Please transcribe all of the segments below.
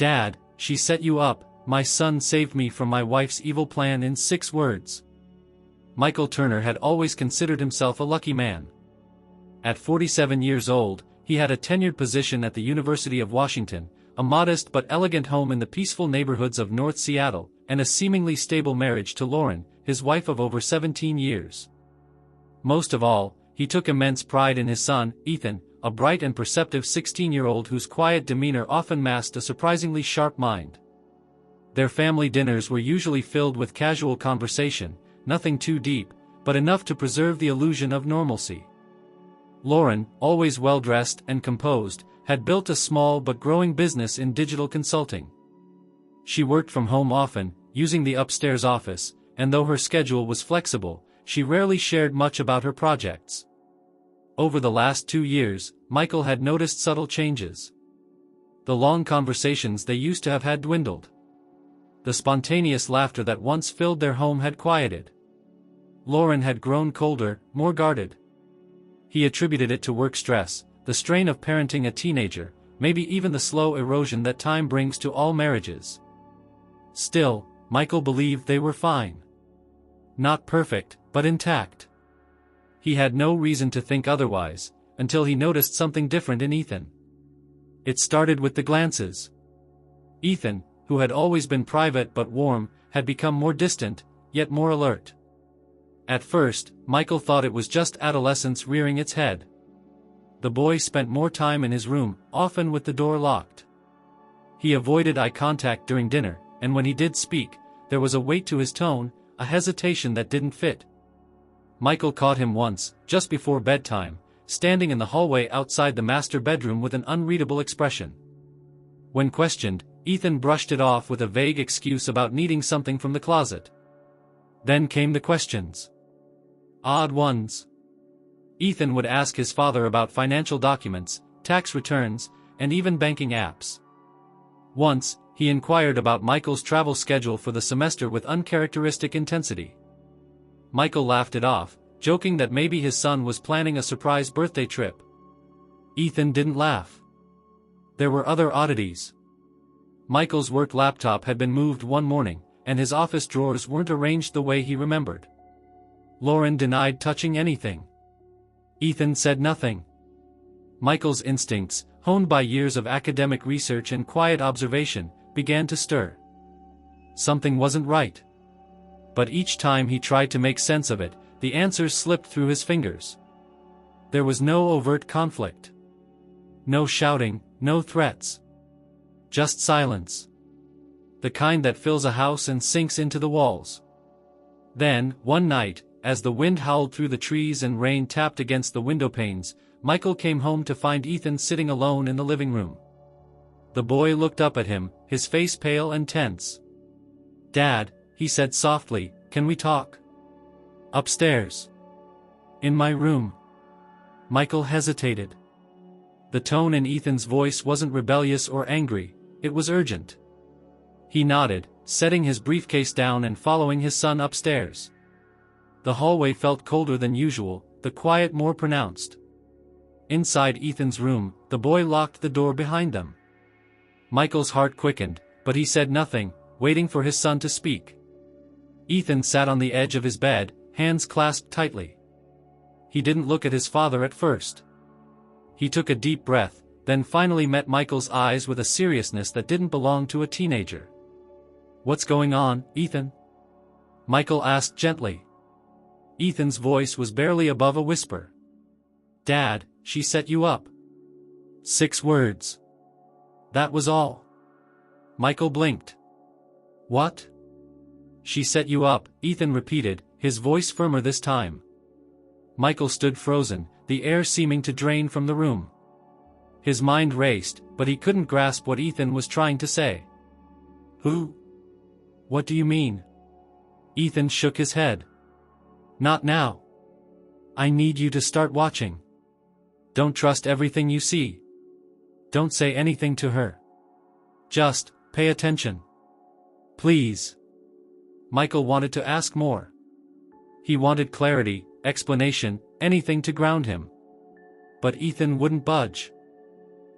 Dad, she set you up. My son saved me from my wife's evil plan in 6 words. Michael Turner had always considered himself a lucky man. At 47 years old, he had a tenured position at the University of Washington, a modest but elegant home in the peaceful neighborhoods of North Seattle, and a seemingly stable marriage to Lauren, his wife of over 17 years. Most of all, he took immense pride in his son, Ethan, a bright and perceptive 16-year-old whose quiet demeanor often masked a surprisingly sharp mind. Their family dinners were usually filled with casual conversation, nothing too deep, but enough to preserve the illusion of normalcy. Lauren, always well-dressed and composed, had built a small but growing business in digital consulting. She worked from home often, using the upstairs office, and though her schedule was flexible, she rarely shared much about her projects. Over the last 2 years, Michael had noticed subtle changes. The long conversations they used to have had dwindled. The spontaneous laughter that once filled their home had quieted. Lauren had grown colder, more guarded. He attributed it to work stress, the strain of parenting a teenager, maybe even the slow erosion that time brings to all marriages. Still, Michael believed they were fine. Not perfect, but intact. He had no reason to think otherwise, until he noticed something different in Ethan. It started with the glances. Ethan, who had always been private but warm, had become more distant, yet more alert. At first, Michael thought it was just adolescence rearing its head. The boy spent more time in his room, often with the door locked. He avoided eye contact during dinner, and when he did speak, there was a weight to his tone, a hesitation that didn't fit. Michael caught him once, just before bedtime, standing in the hallway outside the master bedroom with an unreadable expression. When questioned, Ethan brushed it off with a vague excuse about needing something from the closet. Then came the questions. Odd ones. Ethan would ask his father about financial documents, tax returns, and even banking apps. Once, he inquired about Michael's travel schedule for the semester with uncharacteristic intensity. Michael laughed it off, joking that maybe his son was planning a surprise birthday trip. Ethan didn't laugh. There were other oddities. Michael's work laptop had been moved one morning, and his office drawers weren't arranged the way he remembered. Lauren denied touching anything. Ethan said nothing. Michael's instincts, honed by years of academic research and quiet observation, began to stir. Something wasn't right. But each time he tried to make sense of it, the answers slipped through his fingers. There was no overt conflict. No shouting, no threats. Just silence. The kind that fills a house and sinks into the walls. Then, one night, as the wind howled through the trees and rain tapped against the window panes, Michael came home to find Ethan sitting alone in the living room. The boy looked up at him, his face pale and tense. "Dad," he said softly, "can we talk?" "Upstairs." "In my room." Michael hesitated. The tone in Ethan's voice wasn't rebellious or angry, it was urgent. He nodded, setting his briefcase down and following his son upstairs. The hallway felt colder than usual, the quiet more pronounced. Inside Ethan's room, the boy locked the door behind them. Michael's heart quickened, but he said nothing, waiting for his son to speak. Ethan sat on the edge of his bed, hands clasped tightly. He didn't look at his father at first. He took a deep breath, then finally met Michael's eyes with a seriousness that didn't belong to a teenager. "What's going on, Ethan?" Michael asked gently. Ethan's voice was barely above a whisper. "Dad, she set you up." 6 words. That was all. Michael blinked. "What?" "She set you up," Ethan repeated, his voice firmer this time. Michael stood frozen, the air seeming to drain from the room. His mind raced, but he couldn't grasp what Ethan was trying to say. "Who? What do you mean?" Ethan shook his head. "Not now. I need you to start watching. Don't trust everything you see. Don't say anything to her. Just, pay attention. Please." Michael wanted to ask more. He wanted clarity, explanation, anything to ground him. But Ethan wouldn't budge.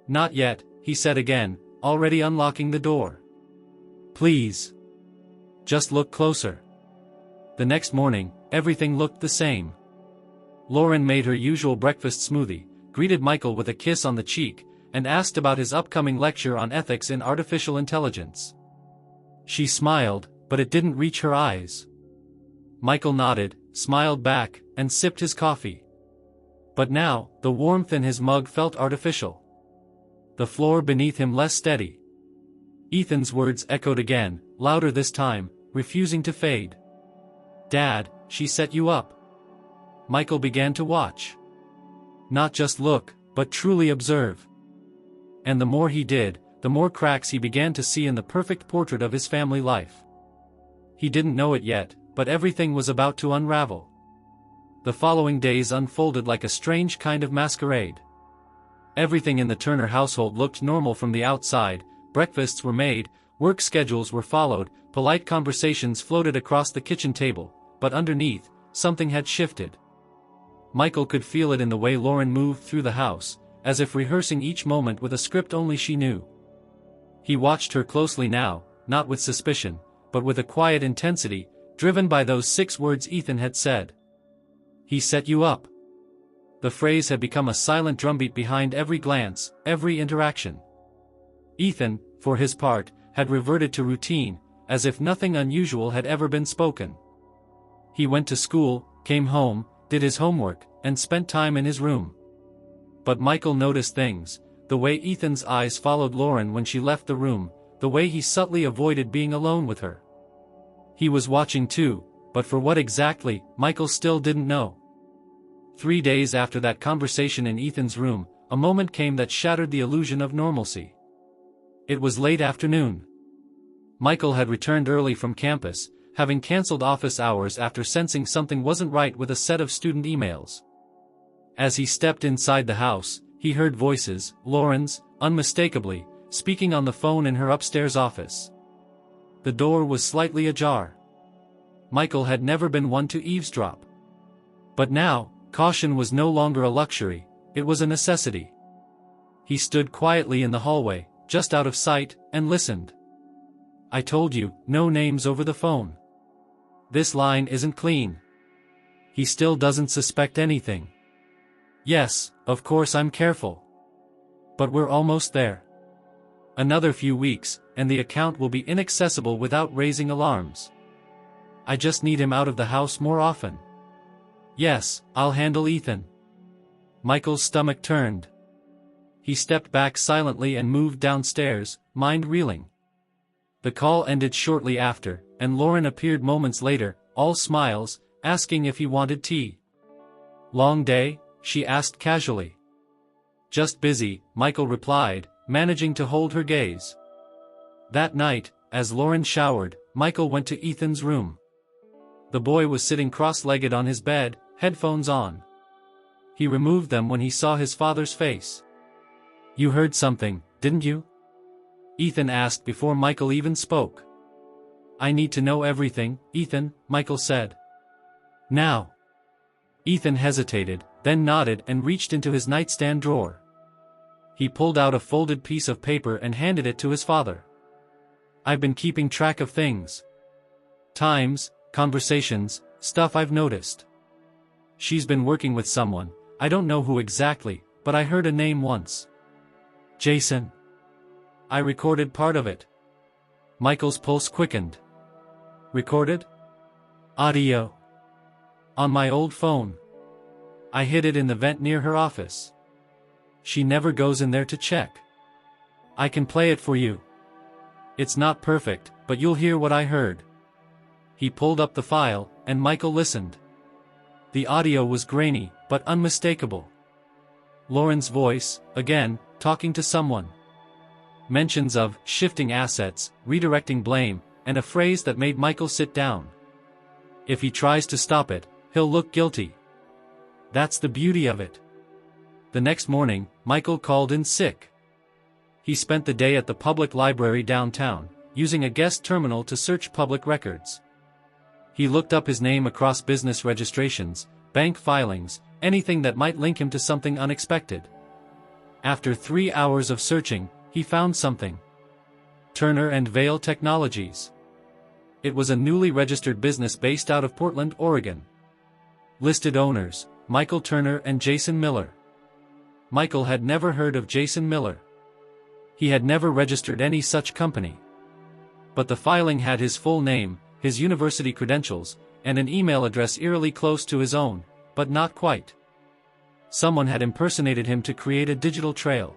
"Not yet," he said again, already unlocking the door. "Please. Just look closer." The next morning, everything looked the same. Lauren made her usual breakfast smoothie, greeted Michael with a kiss on the cheek, and asked about his upcoming lecture on ethics in artificial intelligence. She smiled, but it didn't reach her eyes. Michael nodded, smiled back, and sipped his coffee. But now, the warmth in his mug felt artificial. The floor beneath him less steady. Ethan's words echoed again, louder this time, refusing to fade. "Dad, she set you up." Michael began to watch. Not just look, but truly observe. And the more he did, the more cracks he began to see in the perfect portrait of his family life. He didn't know it yet, but everything was about to unravel. The following days unfolded like a strange kind of masquerade. Everything in the Turner household looked normal from the outside. Breakfasts were made, work schedules were followed, polite conversations floated across the kitchen table, but underneath, something had shifted. Michael could feel it in the way Lauren moved through the house, as if rehearsing each moment with a script only she knew. He watched her closely now, not with suspicion, but with a quiet intensity, driven by those 6 words Ethan had said. "He set you up." The phrase had become a silent drumbeat behind every glance, every interaction. Ethan, for his part, had reverted to routine, as if nothing unusual had ever been spoken. He went to school, came home, did his homework, and spent time in his room. But Michael noticed things: the way Ethan's eyes followed Lauren when she left the room, the way he subtly avoided being alone with her. He was watching too, but for what exactly, Michael still didn't know. 3 days after that conversation in Ethan's room, a moment came that shattered the illusion of normalcy. It was late afternoon. Michael had returned early from campus, having cancelled office hours after sensing something wasn't right with a set of student emails. As he stepped inside the house, he heard voices, Lauren's, unmistakably, speaking on the phone in her upstairs office. The door was slightly ajar. Michael had never been one to eavesdrop. But now, caution was no longer a luxury, it was a necessity. He stood quietly in the hallway, just out of sight, and listened. "I told you, no names over the phone. This line isn't clean. He still doesn't suspect anything. Yes, of course I'm careful. But we're almost there. Another few weeks, and the account will be inaccessible without raising alarms. I just need him out of the house more often. Yes, I'll handle Ethan." Michael's stomach turned. He stepped back silently and moved downstairs, mind reeling. The call ended shortly after, and Lauren appeared moments later, all smiles, asking if he wanted tea. "Long day?" she asked casually. "Just busy," Michael replied, managing to hold her gaze. That night, as Lauren showered, Michael went to Ethan's room. The boy was sitting cross-legged on his bed, headphones on. He removed them when he saw his father's face. "You heard something, didn't you?" Ethan asked before Michael even spoke. "I need to know everything, Ethan," Michael said. "Now." Ethan hesitated, then nodded and reached into his nightstand drawer. He pulled out a folded piece of paper and handed it to his father. "I've been keeping track of things. Times, conversations, stuff I've noticed. She's been working with someone, I don't know who exactly, but I heard a name once. Jason. I recorded part of it." Michael's pulse quickened. "Recorded? Audio. On my old phone. I hid it in the vent near her office. She never goes in there to check. I can play it for you. It's not perfect, but you'll hear what I heard." He pulled up the file, and Michael listened. The audio was grainy, but unmistakable. Lauren's voice, again, talking to someone. Mentions of shifting assets, redirecting blame, and a phrase that made Michael sit down. If he tries to stop it, he'll look guilty. That's the beauty of it. The next morning, Michael called in sick. He spent the day at the public library downtown, using a guest terminal to search public records. He looked up his name across business registrations, bank filings, anything that might link him to something unexpected. After 3 hours of searching, he found something. Turner and Vail Technologies. It was a newly registered business based out of Portland, Oregon. Listed owners, Michael Turner and Jason Miller. Michael had never heard of Jason Miller. He had never registered any such company. But the filing had his full name, his university credentials, and an email address eerily close to his own, but not quite. Someone had impersonated him to create a digital trail.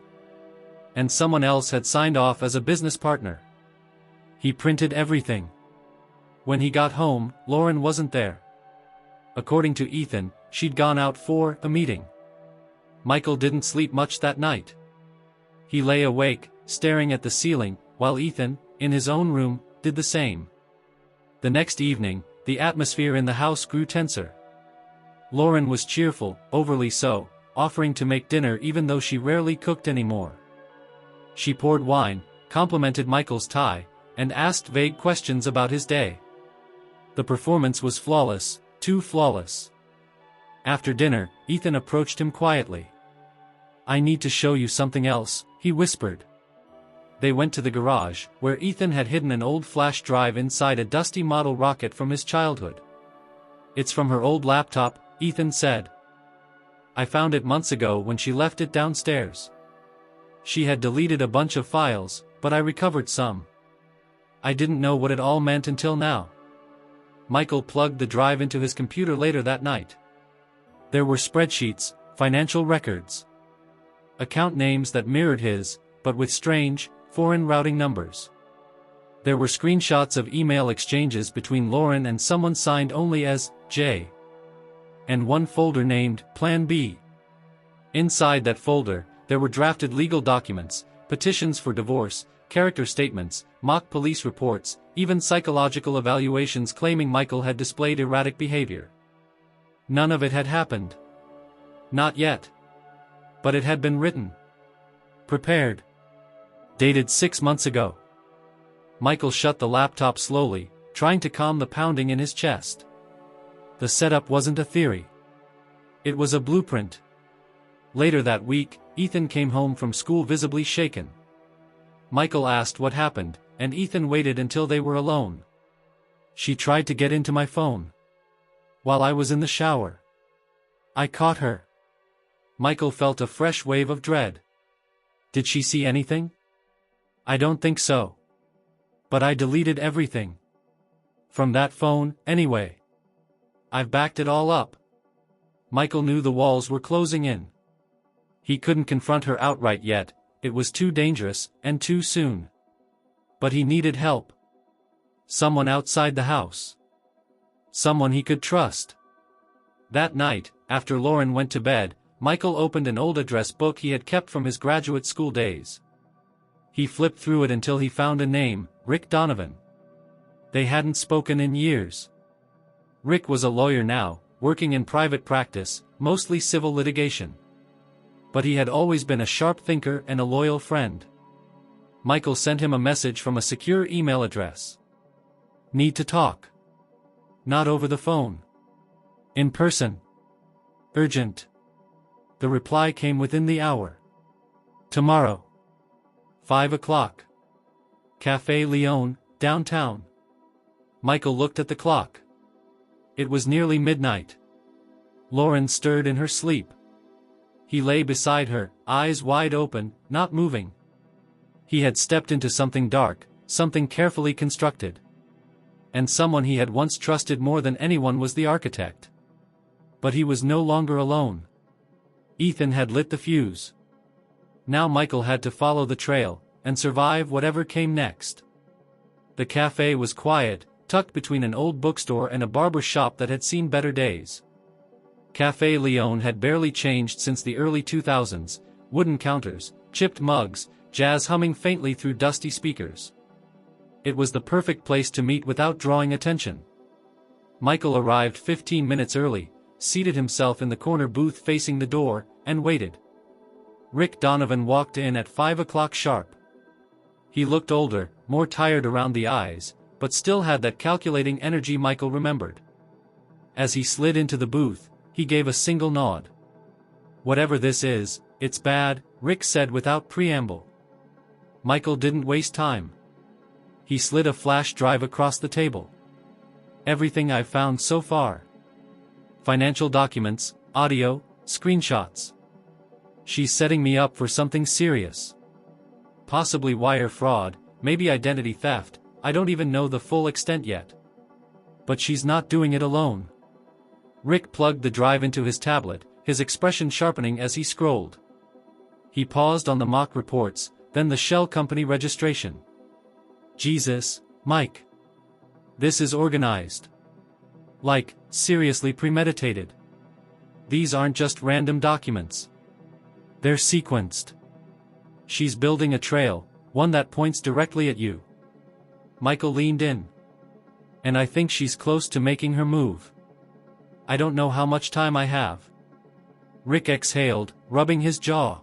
And someone else had signed off as a business partner. He printed everything. When he got home, Lauren wasn't there. According to Ethan, she'd gone out for a meeting. Michael didn't sleep much that night. He lay awake, staring at the ceiling, while Ethan, in his own room, did the same. The next evening, the atmosphere in the house grew tenser. Lauren was cheerful, overly so, offering to make dinner even though she rarely cooked anymore. She poured wine, complimented Michael's tie, and asked vague questions about his day. The performance was flawless, too flawless. After dinner, Ethan approached him quietly. "I need to show you something else," he whispered. They went to the garage, where Ethan had hidden an old flash drive inside a dusty model rocket from his childhood. "It's from her old laptop," Ethan said. "I found it months ago when she left it downstairs. She had deleted a bunch of files, but I recovered some. I didn't know what it all meant until now." Michael plugged the drive into his computer later that night. There were spreadsheets, financial records, account names that mirrored his, but with strange, foreign routing numbers. There were screenshots of email exchanges between Lauren and someone signed only as J. And one folder named Plan B. Inside that folder, there were drafted legal documents, petitions for divorce, character statements, mock police reports, even psychological evaluations claiming Michael had displayed erratic behavior. None of it had happened. Not yet. But it had been written. Prepared. Dated 6 months ago. Michael shut the laptop slowly, trying to calm the pounding in his chest. The setup wasn't a theory. It was a blueprint. Later that week, Ethan came home from school visibly shaken. Michael asked what happened, and Ethan waited until they were alone. "She tried to get into my phone. While I was in the shower. I caught her." Michael felt a fresh wave of dread. "Did she see anything?" "I don't think so. But I deleted everything. From that phone, anyway. I've backed it all up." Michael knew the walls were closing in. He couldn't confront her outright yet, it was too dangerous, and too soon. But he needed help. Someone outside the house. Someone he could trust. That night, after Lauren went to bed, Michael opened an old address book he had kept from his graduate school days. He flipped through it until he found a name, Rick Donovan. They hadn't spoken in years. Rick was a lawyer now, working in private practice, mostly civil litigation. But he had always been a sharp thinker and a loyal friend. Michael sent him a message from a secure email address. "Need to talk. Not over the phone. In person. Urgent." The reply came within the hour. "Tomorrow. 5 o'clock. Café Leon, downtown." Michael looked at the clock. It was nearly midnight. Lauren stirred in her sleep. He lay beside her, eyes wide open, not moving. He had stepped into something dark, something carefully constructed. And someone he had once trusted more than anyone was the architect. But he was no longer alone. Ethan had lit the fuse. Now Michael had to follow the trail, and survive whatever came next. The cafe was quiet, tucked between an old bookstore and a barber shop that had seen better days. Café Leon had barely changed since the early 2000s, wooden counters, chipped mugs, jazz humming faintly through dusty speakers. It was the perfect place to meet without drawing attention. Michael arrived 15 minutes early, seated himself in the corner booth facing the door, and waited. Rick Donovan walked in at 5 o'clock sharp. He looked older, more tired around the eyes, but still had that calculating energy Michael remembered. As he slid into the booth, he gave a single nod. "Whatever this is, it's bad," Rick said without preamble. Michael didn't waste time. He slid a flash drive across the table. Everything I've found so far. Financial documents, audio, screenshots. She's setting me up for something serious. Possibly wire fraud, maybe identity theft, I don't even know the full extent yet. But she's not doing it alone. Rick plugged the drive into his tablet, his expression sharpening as he scrolled. He paused on the mock reports, then the shell company registration. Jesus, Mike. This is organized. Like, seriously premeditated. These aren't just random documents. They're sequenced. She's building a trail, one that points directly at you. Michael leaned in. And I think she's close to making her move. I don't know how much time I have. Rick exhaled, rubbing his jaw.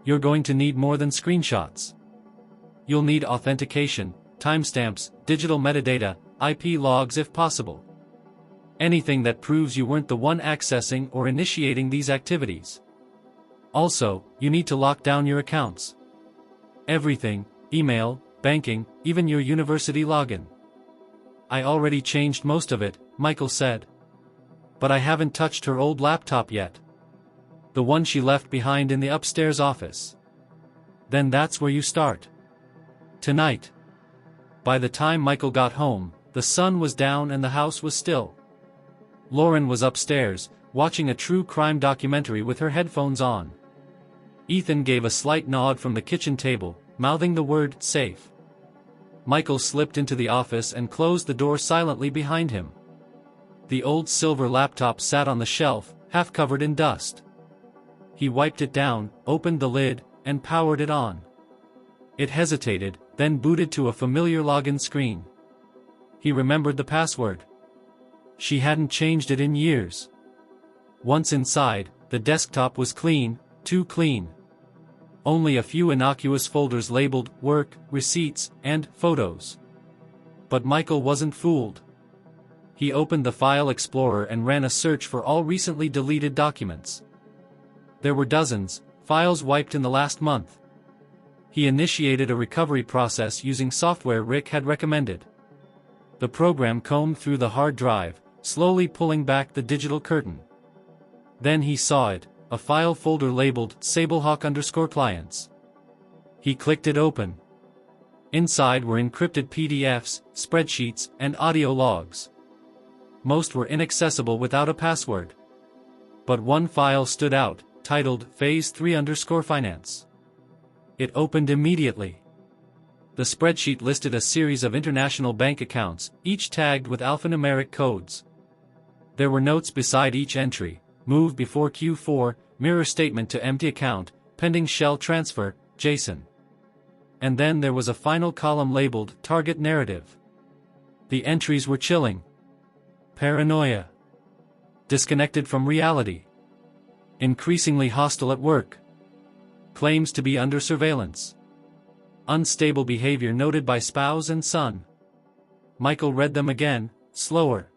You're going to need more than screenshots. You'll need authentication, timestamps, digital metadata, IP logs if possible. Anything that proves you weren't the one accessing or initiating these activities. Also, you need to lock down your accounts. Everything, email, banking, even your university login. I already changed most of it, Michael said. But I haven't touched her old laptop yet. The one she left behind in the upstairs office. Then that's where you start. Tonight. By the time Michael got home, the sun was down and the house was still. Lauren was upstairs, watching a true crime documentary with her headphones on. Ethan gave a slight nod from the kitchen table, mouthing the word safe. Michael slipped into the office and closed the door silently behind him. The old silver laptop sat on the shelf, half covered in dust. He wiped it down, opened the lid, and powered it on. It hesitated, then booted to a familiar login screen. He remembered the password. She hadn't changed it in years. Once inside, the desktop was clean, too clean. Only a few innocuous folders labeled work, receipts, and photos. But Michael wasn't fooled. He opened the File Explorer and ran a search for all recently deleted documents. There were dozens, files wiped in the last month. He initiated a recovery process using software Rick had recommended. The program combed through the hard drive, slowly pulling back the digital curtain. Then he saw it, a file folder labeled Sablehawk_clients. He clicked it open. Inside were encrypted PDFs, spreadsheets, and audio logs. Most were inaccessible without a password. But one file stood out, titled Phase 3_Finance. It opened immediately. The spreadsheet listed a series of international bank accounts, each tagged with alphanumeric codes. There were notes beside each entry: move before Q4, mirror statement to empty account, pending shell transfer, Jason. And then there was a final column labeled Target Narrative. The entries were chilling. Paranoia. Disconnected from reality. Increasingly hostile at work. Claims to be under surveillance. Unstable behavior noted by spouse and son. Michael read them again, slower.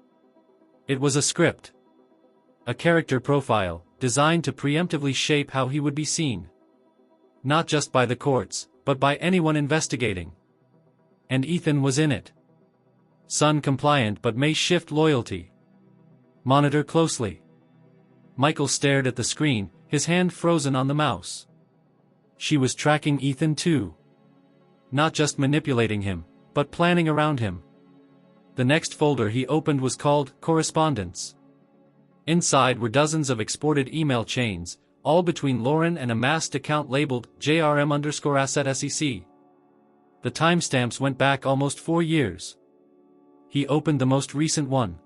It was a script. A character profile, designed to preemptively shape how he would be seen. Not just by the courts, but by anyone investigating. And Ethan was in it. Son compliant but may shift loyalty. Monitor closely. Michael stared at the screen, his hand frozen on the mouse. She was tracking Ethan too. Not just manipulating him, but planning around him. The next folder he opened was called Correspondence. Inside were dozens of exported email chains, all between Lauren and a masked account labeled JRM_asset_SEC. The timestamps went back almost 4 years. He opened the most recent one.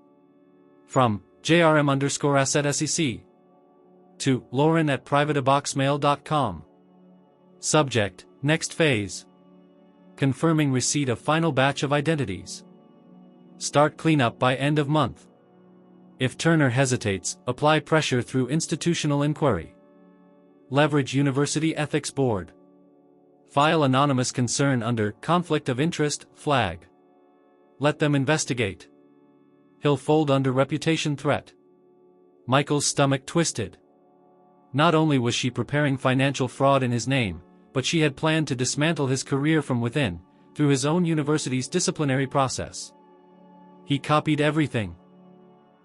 From JRM_asset_SEC to Lauren at privateaboxmail.com. Subject, next phase. Confirming receipt of final batch of identities. Start cleanup by end of month. If Turner hesitates, apply pressure through institutional inquiry. Leverage University Ethics Board. File anonymous concern under conflict of interest flag. Let them investigate. He'll fold under reputation threat. Michael's stomach twisted. Not only was she preparing financial fraud in his name, but she had planned to dismantle his career from within, through his own university's disciplinary process. He copied everything.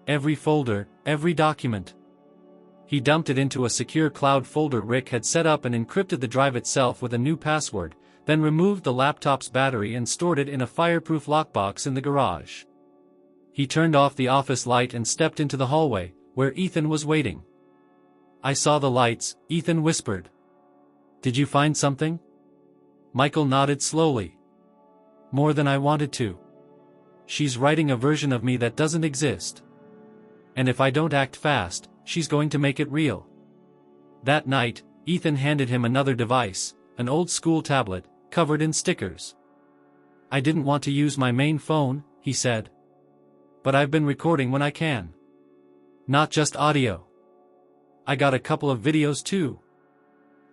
Every folder, every document. He dumped it into a secure cloud folder. Rick had set up and encrypted the drive itself with a new password, then removed the laptop's battery and stored it in a fireproof lockbox in the garage. He turned off the office light and stepped into the hallway, where Ethan was waiting. "I saw the lights," Ethan whispered. "Did you find something?" Michael nodded slowly. "More than I wanted to. She's writing a version of me that doesn't exist. And if I don't act fast, she's going to make it real." That night, Ethan handed him another device, an old school tablet, covered in stickers. "I didn't want to use my main phone," he said. "But I've been recording when I can. Not just audio. I got a couple of videos too.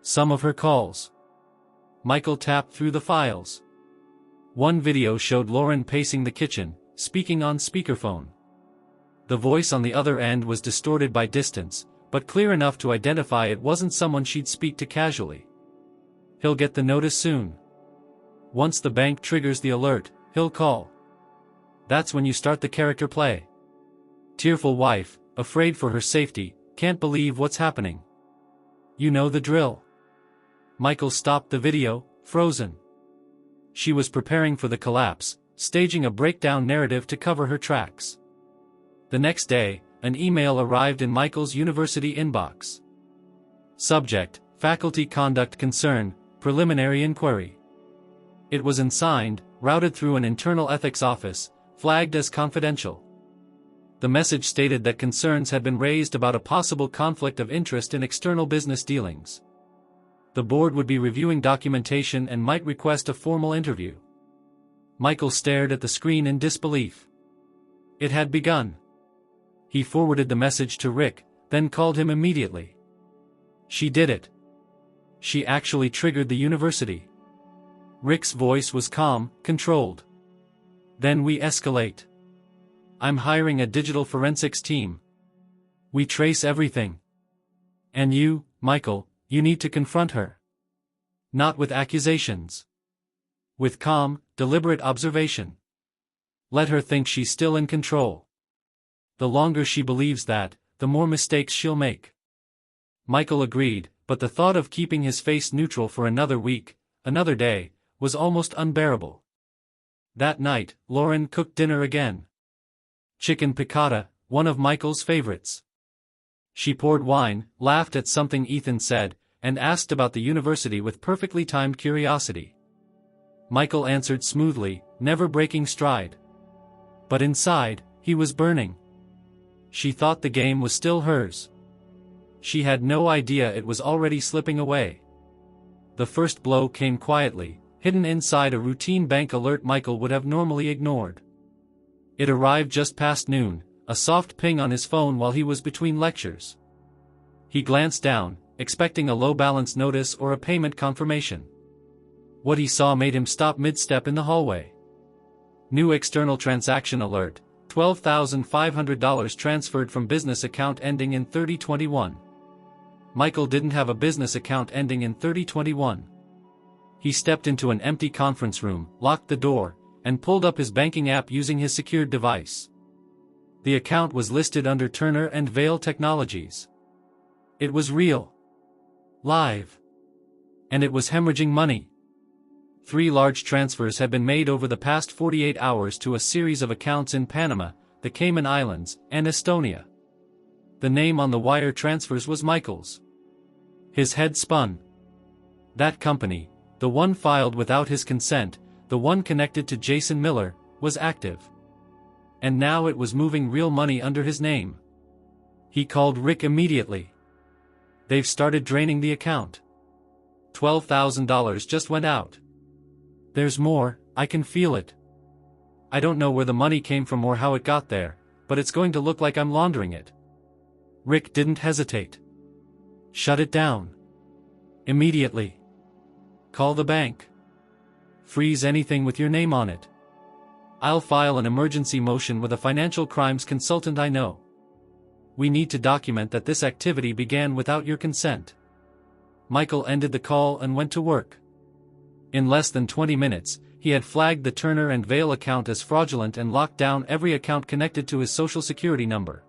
Some of her calls." Michael tapped through the files. One video showed Lauren pacing the kitchen, speaking on speakerphone. The voice on the other end was distorted by distance, but clear enough to identify it wasn't someone she'd speak to casually. "He'll get the notice soon. Once the bank triggers the alert, he'll call. That's when you start the character play. Tearful wife, afraid for her safety, can't believe what's happening. You know the drill." Michael stopped the video, frozen. She was preparing for the collapse, staging a breakdown narrative to cover her tracks. The next day, an email arrived in Michael's university inbox. Subject: Faculty Conduct Concern, Preliminary Inquiry. It was unsigned, routed through an internal ethics office, flagged as confidential. The message stated that concerns had been raised about a possible conflict of interest in external business dealings. The board would be reviewing documentation and might request a formal interview. Michael stared at the screen in disbelief. It had begun. He forwarded the message to Rick, then called him immediately. "She did it. She actually triggered the university." Rick's voice was calm, controlled. "Then we escalate. I'm hiring a digital forensics team. We trace everything. And you, Michael, you need to confront her. Not with accusations. With calm, deliberate observation. Let her think she's still in control. The longer she believes that, the more mistakes she'll make." Michael agreed, but the thought of keeping his face neutral for another week, another day, was almost unbearable. That night, Lauren cooked dinner again. Chicken piccata, one of Michael's favorites. She poured wine, laughed at something Ethan said, and asked about the university with perfectly timed curiosity. Michael answered smoothly, never breaking stride. But inside, he was burning. She thought the game was still hers. She had no idea it was already slipping away. The first blow came quietly, hidden inside a routine bank alert Michael would have normally ignored. It arrived just past noon, a soft ping on his phone while he was between lectures. He glanced down, expecting a low balance notice or a payment confirmation. What he saw made him stop mid-step in the hallway. New external transaction alert, $12,500 transferred from business account ending in 3021. Michael didn't have a business account ending in 3021. He stepped into an empty conference room, locked the door, and pulled up his banking app using his secured device. The account was listed under Turner and Vail Technologies. It was real. Live. And it was hemorrhaging money. 3 large transfers had been made over the past 48 hours to a series of accounts in Panama, the Cayman Islands, and Estonia. The name on the wire transfers was Michael's. His head spun. That company, the one filed without his consent, the one connected to Jason Miller, was active. And now it was moving real money under his name. He called Rick immediately. "They've started draining the account. $12,000 just went out. There's more, I can feel it. I don't know where the money came from or how it got there, but it's going to look like I'm laundering it." Rick didn't hesitate. "Shut it down. Immediately. Call the bank. Freeze anything with your name on it. I'll file an emergency motion with a financial crimes consultant I know. We need to document that this activity began without your consent." Michael ended the call and went to work. In less than 20 minutes, he had flagged the Turner and Vail account as fraudulent and locked down every account connected to his social security number.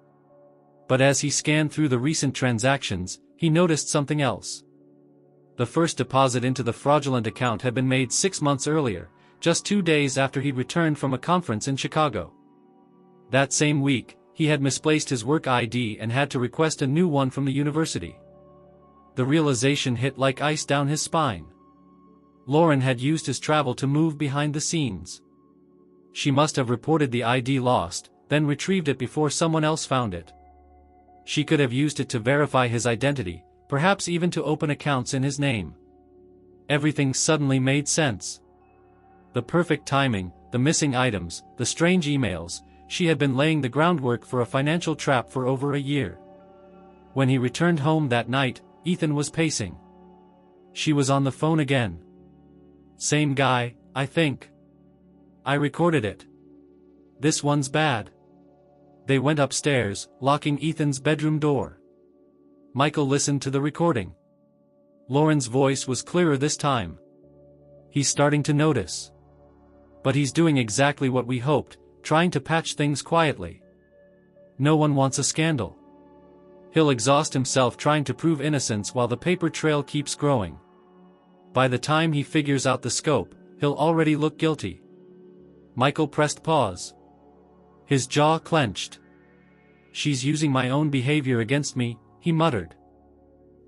But as he scanned through the recent transactions, he noticed something else. The first deposit into the fraudulent account had been made 6 months earlier, just 2 days after he'd returned from a conference in Chicago. That same week, he had misplaced his work ID and had to request a new one from the university. The realization hit like ice down his spine. Lauren had used his travel to move behind the scenes. She must have reported the ID lost, then retrieved it before someone else found it. She could have used it to verify his identity, perhaps even to open accounts in his name. Everything suddenly made sense. The perfect timing, the missing items, the strange emails. She had been laying the groundwork for a financial trap for over a year. When he returned home that night, Ethan was pacing. She was on the phone again. "Same guy, I think. I recorded it. This one's bad." They went upstairs, locking Ethan's bedroom door. Michael listened to the recording. Lauren's voice was clearer this time. "He's starting to notice. But he's doing exactly what we hoped, trying to patch things quietly. No one wants a scandal. He'll exhaust himself trying to prove innocence while the paper trail keeps growing. By the time he figures out the scope, he'll already look guilty." Michael pressed pause. His jaw clenched. "She's using my own behavior against me," he muttered.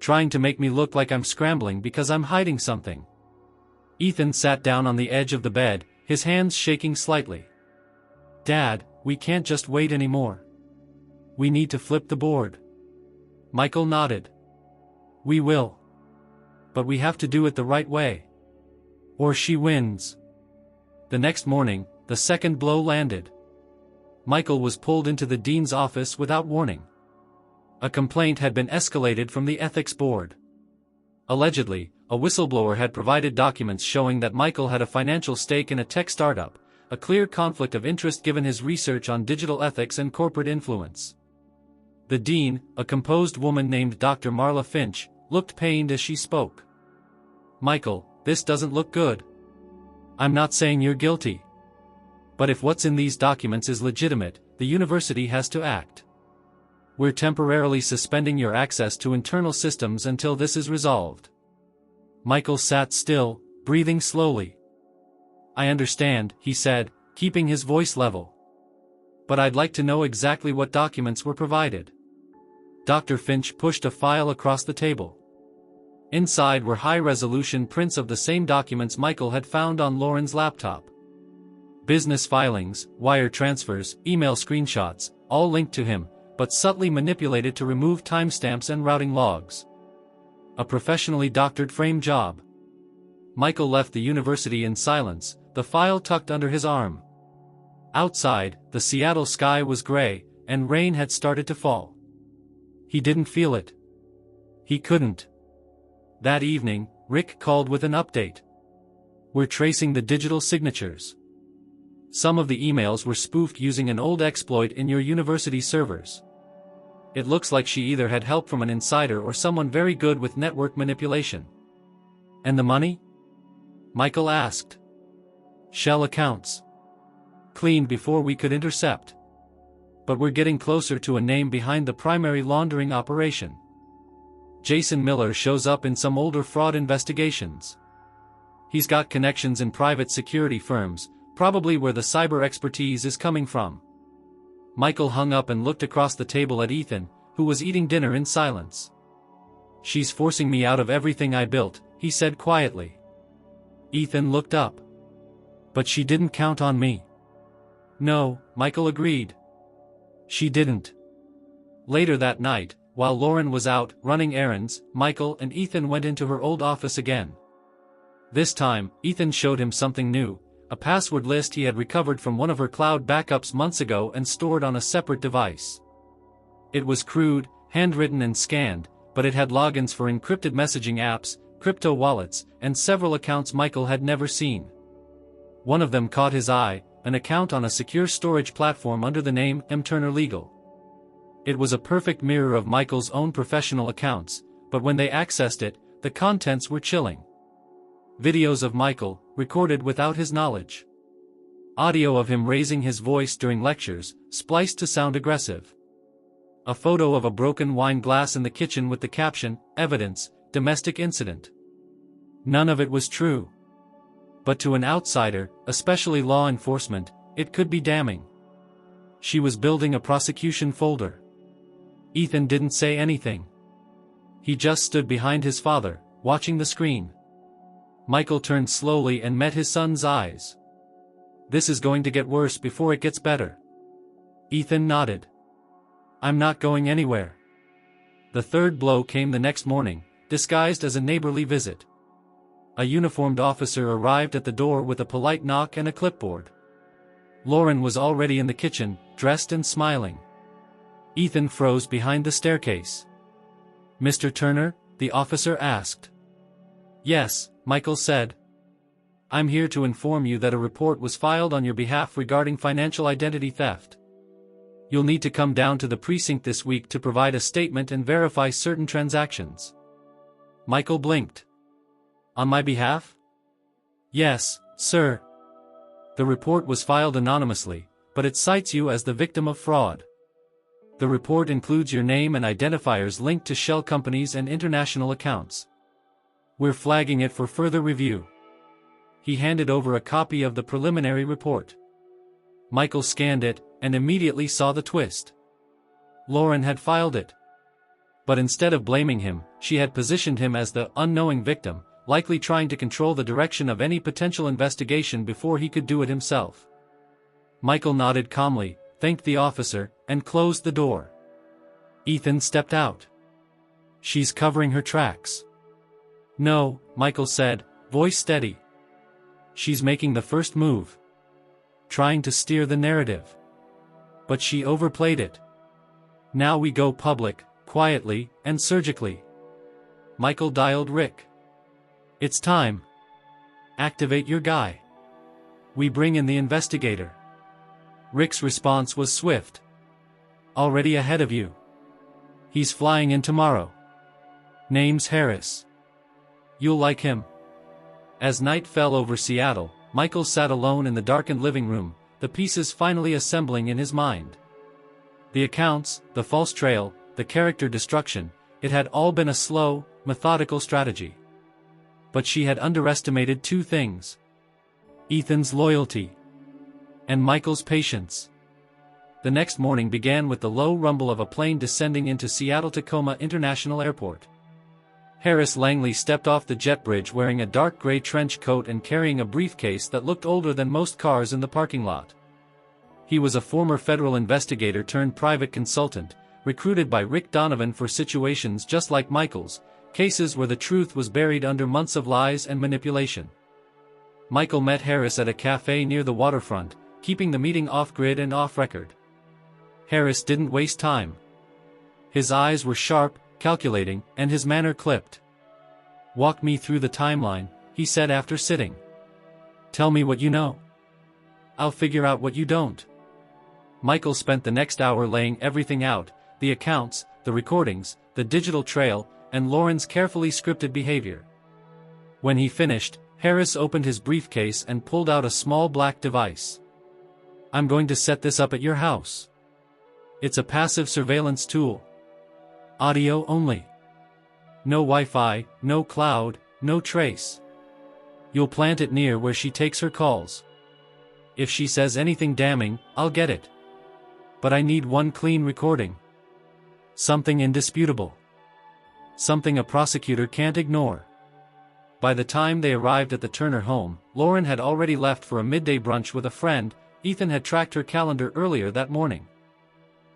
"Trying to make me look like I'm scrambling because I'm hiding something." Ethan sat down on the edge of the bed, his hands shaking slightly. "Dad, we can't just wait anymore. We need to flip the board." Michael nodded. "We will. But we have to do it the right way. Or she wins." The next morning, the second blow landed. Michael was pulled into the dean's office without warning. A complaint had been escalated from the ethics board. Allegedly, a whistleblower had provided documents showing that Michael had a financial stake in a tech startup, a clear conflict of interest given his research on digital ethics and corporate influence. The dean, a composed woman named Dr. Marla Finch, looked pained as she spoke. "Michael, this doesn't look good. I'm not saying you're guilty. But if what's in these documents is legitimate, the university has to act. We're temporarily suspending your access to internal systems until this is resolved." Michael sat still, breathing slowly. "I understand," he said, keeping his voice level. "But I'd like to know exactly what documents were provided." Dr. Finch pushed a file across the table. Inside were high-resolution prints of the same documents Michael had found on Lauren's laptop. Business filings, wire transfers, email screenshots, all linked to him, but subtly manipulated to remove timestamps and routing logs. A professionally doctored frame job. Michael left the university in silence, the file tucked under his arm. Outside, the Seattle sky was gray, and rain had started to fall. He didn't feel it. He couldn't. That evening, Rick called with an update. "We're tracing the digital signatures. Some of the emails were spoofed using an old exploit in your university servers. It looks like she either had help from an insider or someone very good with network manipulation." "And the money?" Michael asked. "Shell accounts. Cleaned before we could intercept. But we're getting closer to a name behind the primary laundering operation. Jason Miller shows up in some older fraud investigations. He's got connections in private security firms, probably where the cyber expertise is coming from." Michael hung up and looked across the table at Ethan, who was eating dinner in silence. "She's forcing me out of everything I built," he said quietly. Ethan looked up. "But she didn't count on me." "No," Michael agreed. "She didn't." Later that night, while Lauren was out running errands, Michael and Ethan went into her old office again. This time, Ethan showed him something new, a password list he had recovered from one of her cloud backups months ago and stored on a separate device. It was crude, handwritten and scanned, but it had logins for encrypted messaging apps, crypto wallets, and several accounts Michael had never seen. One of them caught his eye, an account on a secure storage platform under the name M. Turner Legal. It was a perfect mirror of Michael's own professional accounts, but when they accessed it, the contents were chilling. Videos of Michael, recorded without his knowledge. Audio of him raising his voice during lectures, spliced to sound aggressive. A photo of a broken wine glass in the kitchen with the caption, "Evidence, domestic incident." None of it was true. But to an outsider, especially law enforcement, it could be damning. She was building a prosecution folder. Ethan didn't say anything. He just stood behind his father, watching the screen. Michael turned slowly and met his son's eyes. "This is going to get worse before it gets better." Ethan nodded. "I'm not going anywhere." The third blow came the next morning, disguised as a neighborly visit. A uniformed officer arrived at the door with a polite knock and a clipboard. Lauren was already in the kitchen, dressed and smiling. Ethan froze behind the staircase. "Mr. Turner?" the officer asked. "Yes," Michael said. "I'm here to inform you that a report was filed on your behalf regarding financial identity theft. You'll need to come down to the precinct this week to provide a statement and verify certain transactions." Michael blinked. "On my behalf?" "Yes, sir. The report was filed anonymously, but it cites you as the victim of fraud. The report includes your name and identifiers linked to shell companies and international accounts. We're flagging it for further review." He handed over a copy of the preliminary report. Michael scanned it, and immediately saw the twist. Lauren had filed it. But instead of blaming him, she had positioned him as the unknowing victim, likely trying to control the direction of any potential investigation before he could do it himself. Michael nodded calmly, thanked the officer, and closed the door. Ethan stepped out. "She's covering her tracks." "No," Michael said, voice steady. "She's making the first move. Trying to steer the narrative. But she overplayed it. Now we go public, quietly, and surgically." Michael dialed Rick. "It's time. Activate your guy. We bring in the investigator." Rick's response was swift. "Already ahead of you. He's flying in tomorrow. Name's Harris. You'll like him." As night fell over Seattle, Michael sat alone in the darkened living room, the pieces finally assembling in his mind. The accounts, the false trail, the character destruction, it had all been a slow, methodical strategy. But she had underestimated two things: Ethan's loyalty and Michael's patience. The next morning began with the low rumble of a plane descending into Seattle-Tacoma International Airport. Harris Langley stepped off the jet bridge wearing a dark gray trench coat and carrying a briefcase that looked older than most cars in the parking lot. He was a former federal investigator turned private consultant, recruited by Rick Donovan for situations just like Michael's, cases where the truth was buried under months of lies and manipulation. Michael met Harris at a cafe near the waterfront, keeping the meeting off-grid and off-record. Harris didn't waste time. His eyes were sharp, calculating, and his manner clipped. "Walk me through the timeline," he said after sitting. "Tell me what you know. I'll figure out what you don't." Michael spent the next hour laying everything out: the accounts, the recordings, the digital trail, and Lauren's carefully scripted behavior. When he finished, Harris opened his briefcase and pulled out a small black device. "I'm going to set this up at your house. It's a passive surveillance tool. Audio only. No Wi-Fi, no cloud, no trace. You'll plant it near where she takes her calls. If she says anything damning, I'll get it. But I need one clean recording. Something indisputable. Something a prosecutor can't ignore." By the time they arrived at the Turner home, Lauren had already left for a midday brunch with a friend. Ethan had tracked her calendar earlier that morning.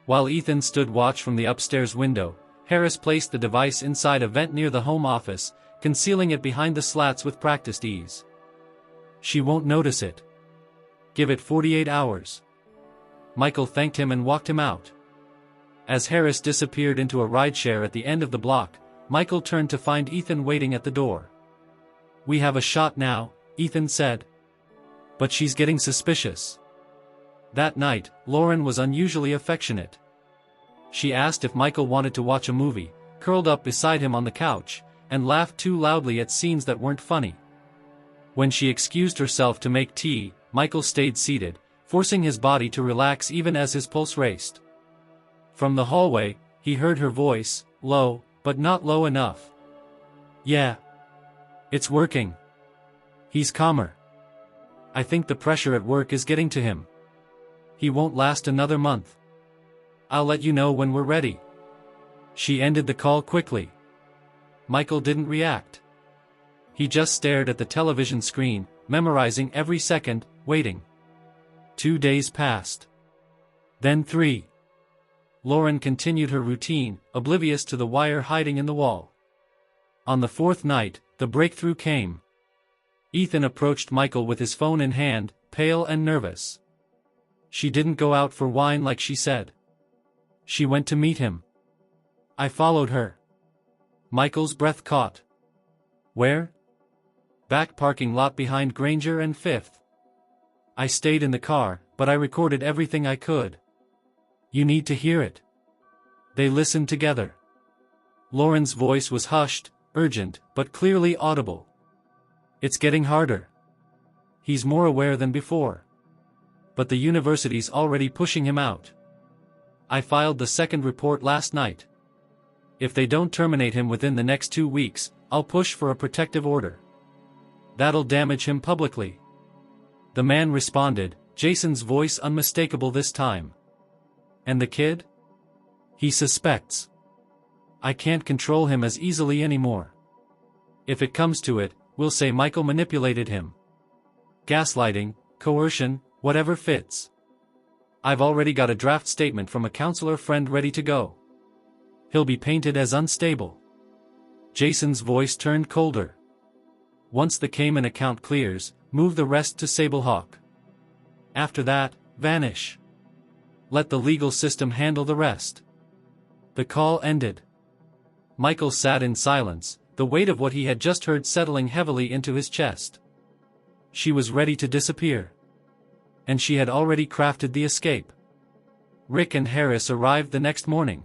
While Ethan stood watch from the upstairs window, Harris placed the device inside a vent near the home office, concealing it behind the slats with practiced ease. "She won't notice it. Give it 48 hours. Michael thanked him and walked him out. As Harris disappeared into a rideshare at the end of the block, Michael turned to find Ethan waiting at the door. "We have a shot now," Ethan said. "But she's getting suspicious." That night, Lauren was unusually affectionate. She asked if Michael wanted to watch a movie, curled up beside him on the couch, and laughed too loudly at scenes that weren't funny. When she excused herself to make tea, Michael stayed seated, forcing his body to relax even as his pulse raced. From the hallway, he heard her voice, low, but not low enough. "Yeah. It's working. He's calmer. I think the pressure at work is getting to him. He won't last another month. I'll let you know when we're ready." She ended the call quickly. Michael didn't react. He just stared at the television screen, memorizing every second, waiting. 2 days passed. Then 3. Lauren continued her routine, oblivious to the wire hiding in the wall. On the 4th night, the breakthrough came. Ethan approached Michael with his phone in hand, pale and nervous. She didn't go out for wine like she said. She went to meet him. I followed her. Michael's breath caught. "Where?" "Back parking lot behind Granger and 5th. I stayed in the car, but I recorded everything I could. You need to hear it." They listened together. Lauren's voice was hushed, urgent, but clearly audible. "It's getting harder. He's more aware than before. But the university's already pushing him out. I filed the second report last night. If they don't terminate him within the next 2 weeks, I'll push for a protective order. That'll damage him publicly." The man responded, Jason's voice unmistakable this time. "And the kid? He suspects. I can't control him as easily anymore. If it comes to it, we'll say Michael manipulated him. Gaslighting, coercion, whatever fits. I've already got a draft statement from a counselor friend ready to go. He'll be painted as unstable." Jason's voice turned colder. "Once the Cayman account clears, move the rest to Sablehawk. After that, vanish. Let the legal system handle the rest." The call ended. Michael sat in silence, the weight of what he had just heard settling heavily into his chest. She was ready to disappear. And she had already crafted the escape. Rick and Harris arrived the next morning.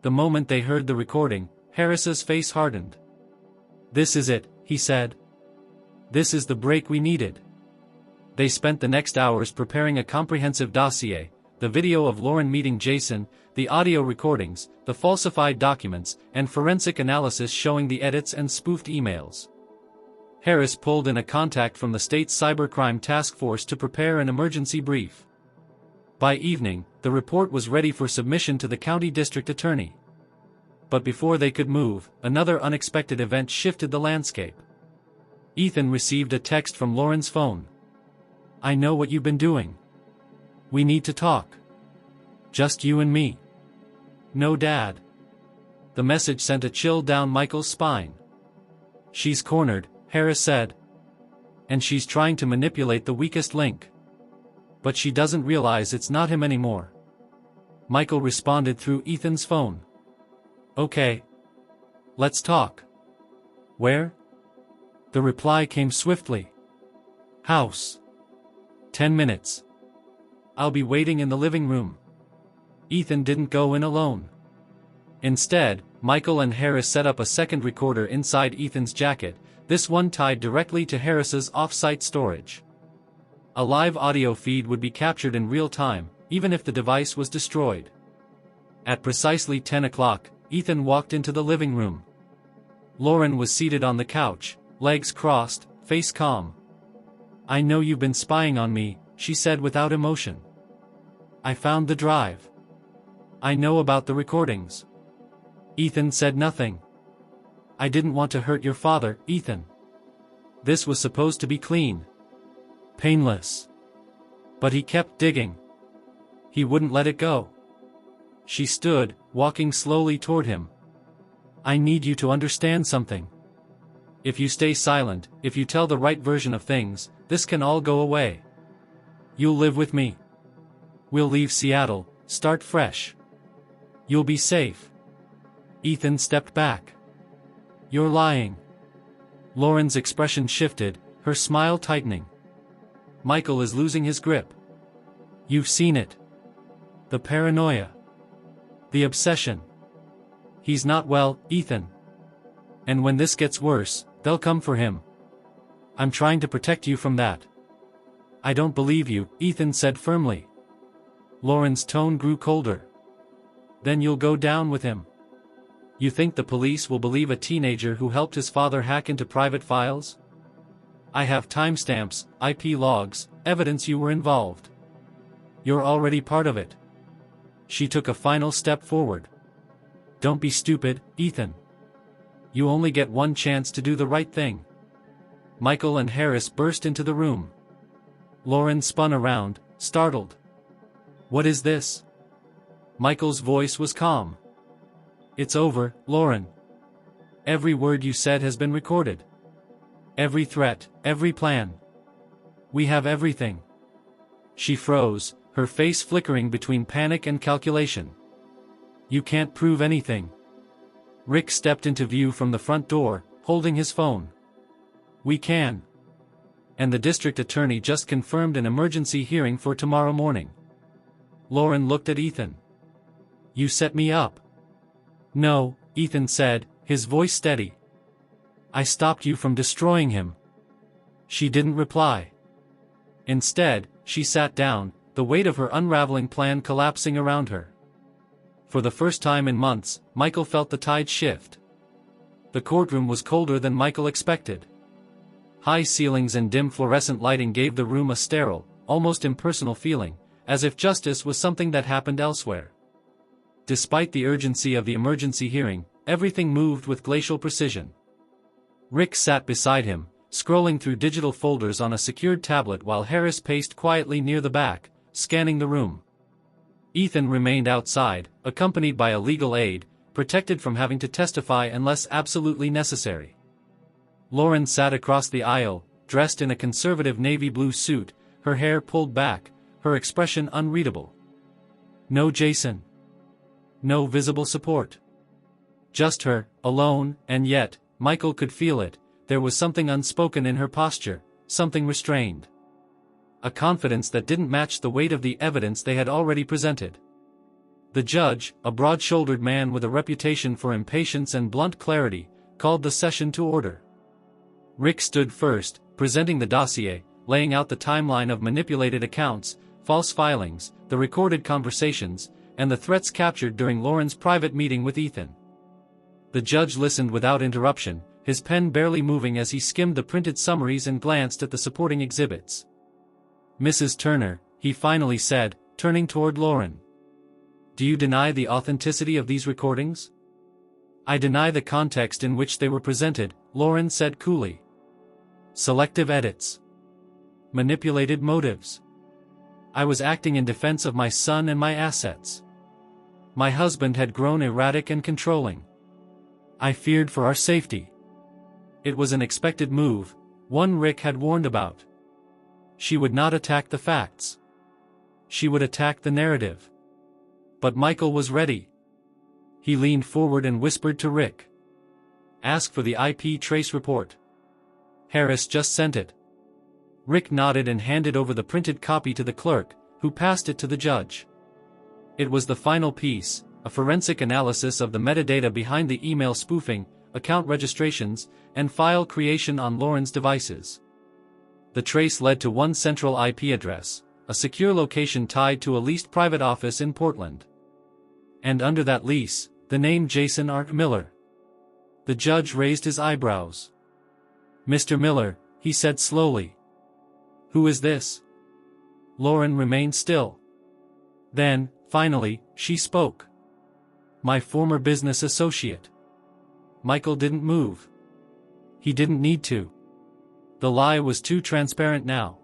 The moment they heard the recording, Harris's face hardened. "This is it," he said. "This is the break we needed." They spent the next hours preparing a comprehensive dossier, the video of Lauren meeting Jason, the audio recordings, the falsified documents, and forensic analysis showing the edits and spoofed emails. Harris pulled in a contact from the state's cybercrime task force to prepare an emergency brief. By evening, the report was ready for submission to the county district attorney. But before they could move, another unexpected event shifted the landscape. Ethan received a text from Lauren's phone. "I know what you've been doing. We need to talk. Just you and me. No dad." The message sent a chill down Michael's spine. "She's cornered," Harris said. "And she's trying to manipulate the weakest link. But she doesn't realize it's not him anymore." Michael responded through Ethan's phone. "Okay. Let's talk." "Where?" The reply came swiftly. "House. 10 minutes. I'll be waiting in the living room." Ethan didn't go in alone. Instead, Michael and Harris set up a second recorder inside Ethan's jacket, this one tied directly to Harris's off-site storage. A live audio feed would be captured in real time, even if the device was destroyed. At precisely 10 o'clock, Ethan walked into the living room. Lauren was seated on the couch, legs crossed, face calm. "I know you've been spying on me," she said without emotion. "I found the drive. I know about the recordings." Ethan said nothing. "I didn't want to hurt your father, Ethan. This was supposed to be clean. Painless." But he kept digging. He wouldn't let it go. She stood, walking slowly toward him. "I need you to understand something. If you stay silent, if you tell the right version of things, this can all go away. You'll live with me. We'll leave Seattle, start fresh. You'll be safe." Ethan stepped back. "You're lying." Lauren's expression shifted, her smile tightening. "Michael is losing his grip. You've seen it. The paranoia. The obsession. He's not well, Ethan. And when this gets worse, they'll come for him. I'm trying to protect you from that. I don't believe you, Ethan said firmly. Lauren's tone grew colder. Then you'll go down with him. You think the police will believe a teenager who helped his father hack into private files? I have timestamps, IP logs, evidence you were involved. You're already part of it. She took a final step forward. Don't be stupid, Ethan. You only get one chance to do the right thing. Michael and Harris burst into the room. Lauren spun around, startled. What is this? Michael's voice was calm. It's over, Lauren. Every word you said has been recorded. Every threat, every plan. We have everything. She froze, her face flickering between panic and calculation. You can't prove anything. Rick stepped into view from the front door, holding his phone. We can. And the district attorney just confirmed an emergency hearing for tomorrow morning. Lauren looked at Ethan. You set me up. No, Ethan said, his voice steady. I stopped you from destroying him. She didn't reply. Instead, she sat down, the weight of her unraveling plan collapsing around her. For the first time in months, Michael felt the tide shift. The courtroom was colder than Michael expected. High ceilings and dim fluorescent lighting gave the room a sterile, almost impersonal feeling, as if justice was something that happened elsewhere. Despite the urgency of the emergency hearing, everything moved with glacial precision. Rick sat beside him, scrolling through digital folders on a secured tablet while Harris paced quietly near the back, scanning the room. Ethan remained outside, accompanied by a legal aide, protected from having to testify unless absolutely necessary. Lauren sat across the aisle, dressed in a conservative navy blue suit, her hair pulled back, her expression unreadable. No Jason. No visible support. Just her, alone, and yet, Michael could feel it, there was something unspoken in her posture, something restrained. A confidence that didn't match the weight of the evidence they had already presented. The judge, a broad-shouldered man with a reputation for impatience and blunt clarity, called the session to order. Rick stood first, presenting the dossier, laying out the timeline of manipulated accounts, false filings, the recorded conversations, and the threats captured during Lauren's private meeting with Ethan. The judge listened without interruption, his pen barely moving as he skimmed the printed summaries and glanced at the supporting exhibits. Mrs. Turner, he finally said, turning toward Lauren. Do you deny the authenticity of these recordings? I deny the context in which they were presented, Lauren said coolly. Selective edits. Manipulated motives. I was acting in defense of my son and my assets. My husband had grown erratic and controlling. I feared for our safety. It was an expected move, one Rick had warned about. She would not attack the facts. She would attack the narrative. But Michael was ready. He leaned forward and whispered to Rick. Ask for the IP trace report. Harris just sent it. Rick nodded and handed over the printed copy to the clerk, who passed it to the judge. It was the final piece, a forensic analysis of the metadata behind the email spoofing, account registrations, and file creation on Lauren's devices. The trace led to one central IP address, a secure location tied to a leased private office in Portland. And under that lease, the name Jason R. Miller. The judge raised his eyebrows. Mr. Miller, he said slowly. Who is this? Lauren remained still. Then, finally, she spoke. My former business associate. Michael didn't move. He didn't need to. The lie was too transparent now.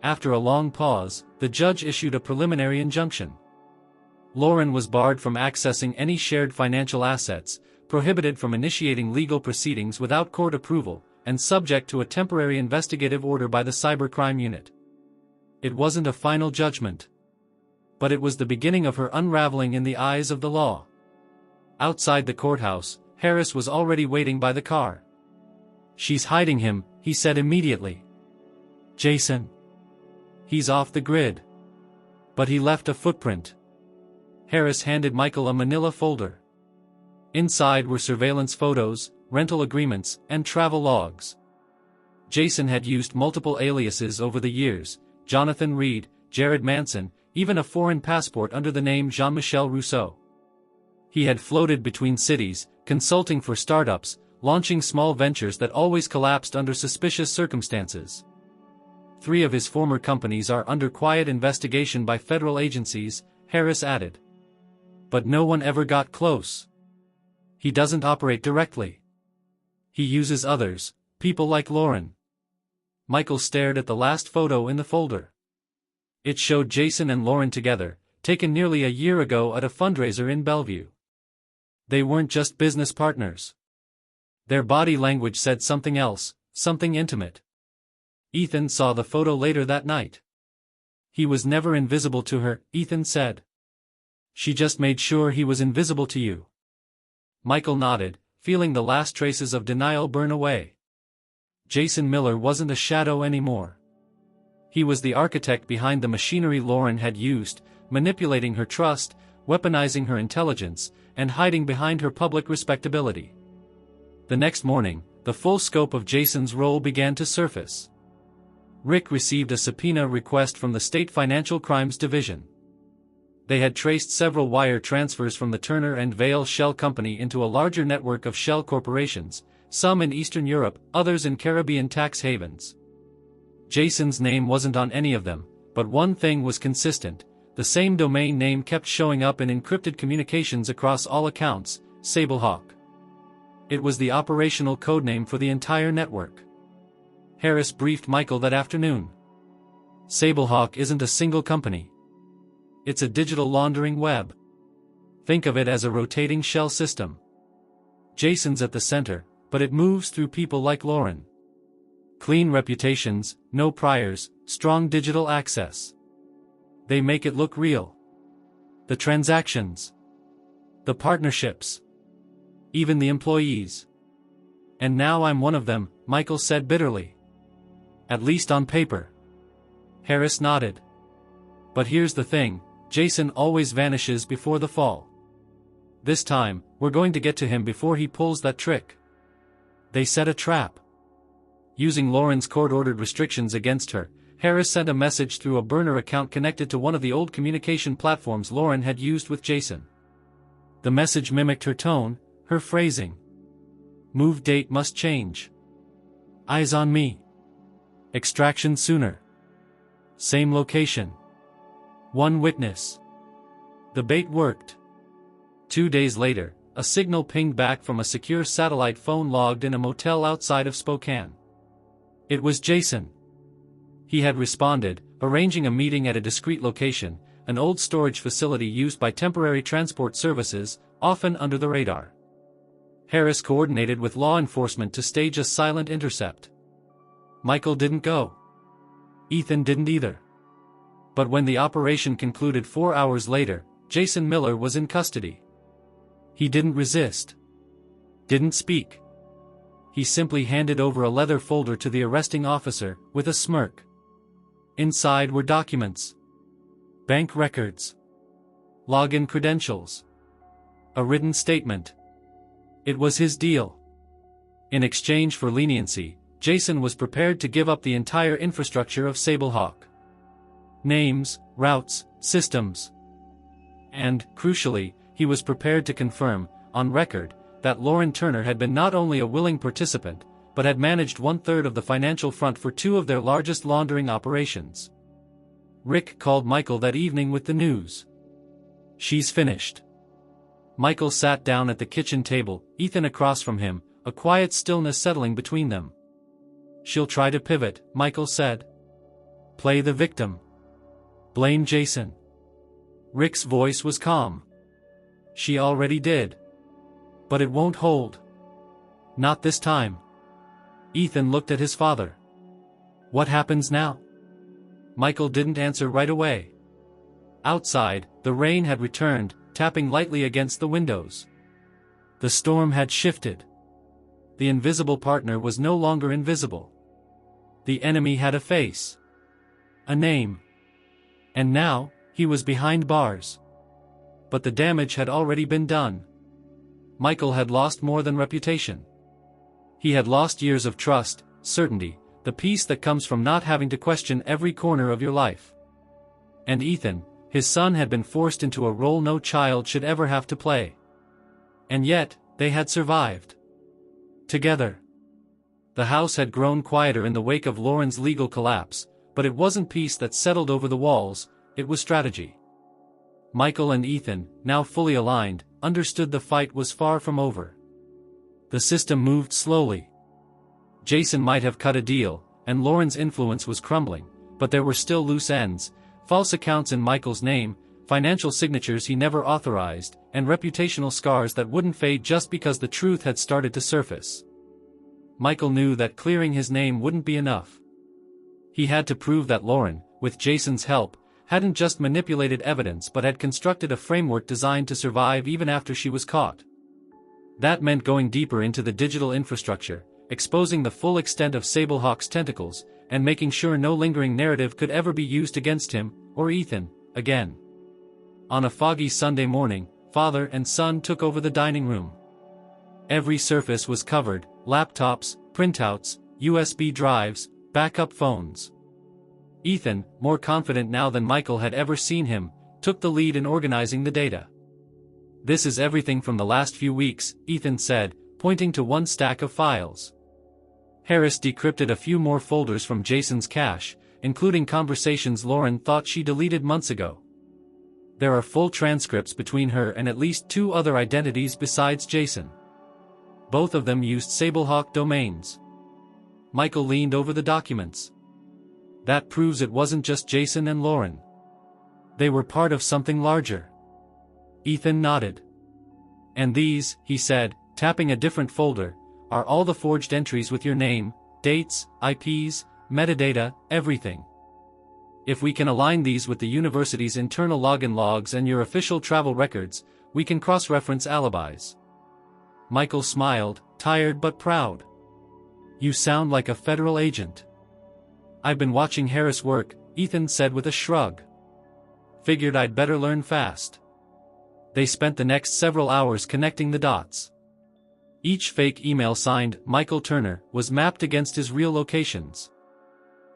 After a long pause, the judge issued a preliminary injunction. Lauren was barred from accessing any shared financial assets, prohibited from initiating legal proceedings without court approval, and subject to a temporary investigative order by the Cybercrime Unit. It wasn't a final judgment. But it was the beginning of her unraveling in the eyes of the law. Outside the courthouse, Harris was already waiting by the car. She's hiding him, he said immediately. Jason. He's off the grid. But he left a footprint. Harris handed Michael a manila folder. Inside were surveillance photos, rental agreements, and travel logs. Jason had used multiple aliases over the years: Jonathan Reed, Jared Manson, even a foreign passport under the name Jean-Michel Rousseau. He had floated between cities, consulting for startups, launching small ventures that always collapsed under suspicious circumstances. 3 of his former companies are under quiet investigation by federal agencies, Harris added. But no one ever got close. He doesn't operate directly. He uses others, people like Lauren. Michael stared at the last photo in the folder. It showed Jason and Lauren together, taken nearly a year ago at a fundraiser in Bellevue. They weren't just business partners. Their body language said something else, something intimate. Ethan saw the photo later that night. He was never invisible to her, Ethan said. She just made sure he was invisible to you. Michael nodded, feeling the last traces of denial burn away. Jason Miller wasn't a shadow anymore. He was the architect behind the machinery Lauren had used, manipulating her trust, weaponizing her intelligence, and hiding behind her public respectability. The next morning, the full scope of Jason's role began to surface. Rick received a subpoena request from the State Financial Crimes Division. They had traced several wire transfers from the Turner and Vail Shell Company into a larger network of shell corporations, some in Eastern Europe, others in Caribbean tax havens. Jason's name wasn't on any of them, but one thing was consistent: the same domain name kept showing up in encrypted communications across all accounts: Sablehawk. It was the operational codename for the entire network. Harris briefed Michael that afternoon. Sablehawk isn't a single company. It's a digital laundering web. Think of it as a rotating shell system. Jason's at the center, but it moves through people like Lauren. Clean reputations, no priors, strong digital access. They make it look real. The transactions. The partnerships. Even the employees. And now I'm one of them, Michael said bitterly. At least on paper. Harris nodded. But here's the thing, Jason always vanishes before the fall. This time, we're going to get to him before he pulls that trick. They set a trap. Using Lauren's court-ordered restrictions against her, Harris sent a message through a burner account connected to one of the old communication platforms Lauren had used with Jason. The message mimicked her tone, her phrasing. Move date must change. Eyes on me. Extraction sooner. Same location. One witness. The bait worked. 2 days later, a signal pinged back from a secure satellite phone logged in a motel outside of Spokane. It was Jason. He had responded, arranging a meeting at a discreet location, an old storage facility used by temporary transport services, often under the radar. Harris coordinated with law enforcement to stage a silent intercept. Michael didn't go. Ethan didn't either. But when the operation concluded 4 hours later, Jason Miller was in custody. He didn't resist. Didn't speak. He simply handed over a leather folder to the arresting officer, with a smirk. Inside were documents. Bank records. Login credentials. A written statement. It was his deal. In exchange for leniency, Jason was prepared to give up the entire infrastructure of Sablehawk. Names, routes, systems. And, crucially, he was prepared to confirm, on record, that Lauren Turner had been not only a willing participant, but had managed 1/3 of the financial front for 2 of their largest laundering operations. Rick called Michael that evening with the news. She's finished. Michael sat down at the kitchen table, Ethan across from him, a quiet stillness settling between them. She'll try to pivot, Michael said. Play the victim. Blame Jason. Rick's voice was calm. She already did. But it won't hold. Not this time. Ethan looked at his father. What happens now? Michael didn't answer right away. Outside, the rain had returned, tapping lightly against the windows. The storm had shifted. The invisible partner was no longer invisible. The enemy had a face. A name. And now, he was behind bars. But the damage had already been done. Michael had lost more than reputation. He had lost years of trust, certainty, the peace that comes from not having to question every corner of your life. And Ethan, his son, had been forced into a role no child should ever have to play. And yet, they had survived. Together. The house had grown quieter in the wake of Lauren's legal collapse, but it wasn't peace that settled over the walls, it was strategy. Michael and Ethan, now fully aligned, understood the fight was far from over. The system moved slowly. Jason might have cut a deal, and Lauren's influence was crumbling, but there were still loose ends, false accounts in Michael's name, financial signatures he never authorized, and reputational scars that wouldn't fade just because the truth had started to surface. Michael knew that clearing his name wouldn't be enough. He had to prove that Lauren, with Jason's help, hadn't just manipulated evidence but had constructed a framework designed to survive even after she was caught. That meant going deeper into the digital infrastructure, exposing the full extent of Sablehawk's tentacles, and making sure no lingering narrative could ever be used against him, or Ethan, again. On a foggy Sunday morning, father and son took over the dining room. Every surface was covered: laptops, printouts, USB drives, backup phones. Ethan, more confident now than Michael had ever seen him, took the lead in organizing the data. "This is everything from the last few weeks," Ethan said, pointing to one stack of files. Harris decrypted a few more folders from Jason's cache, including conversations Lauren thought she deleted months ago. There are full transcripts between her and at least 2 other identities besides Jason. Both of them used Sablehawk domains. Michael leaned over the documents. "That proves it wasn't just Jason and Lauren. They were part of something larger." Ethan nodded. "And these," he said, tapping a different folder, "are all the forged entries with your name, dates, IPs, metadata, everything. If we can align these with the university's internal login logs and your official travel records, we can cross-reference alibis." Michael smiled, tired but proud. "You sound like a federal agent." "I've been watching Harris work," Ethan said with a shrug. "Figured I'd better learn fast." They spent the next several hours connecting the dots. Each fake email signed Michael Turner was mapped against his real locations.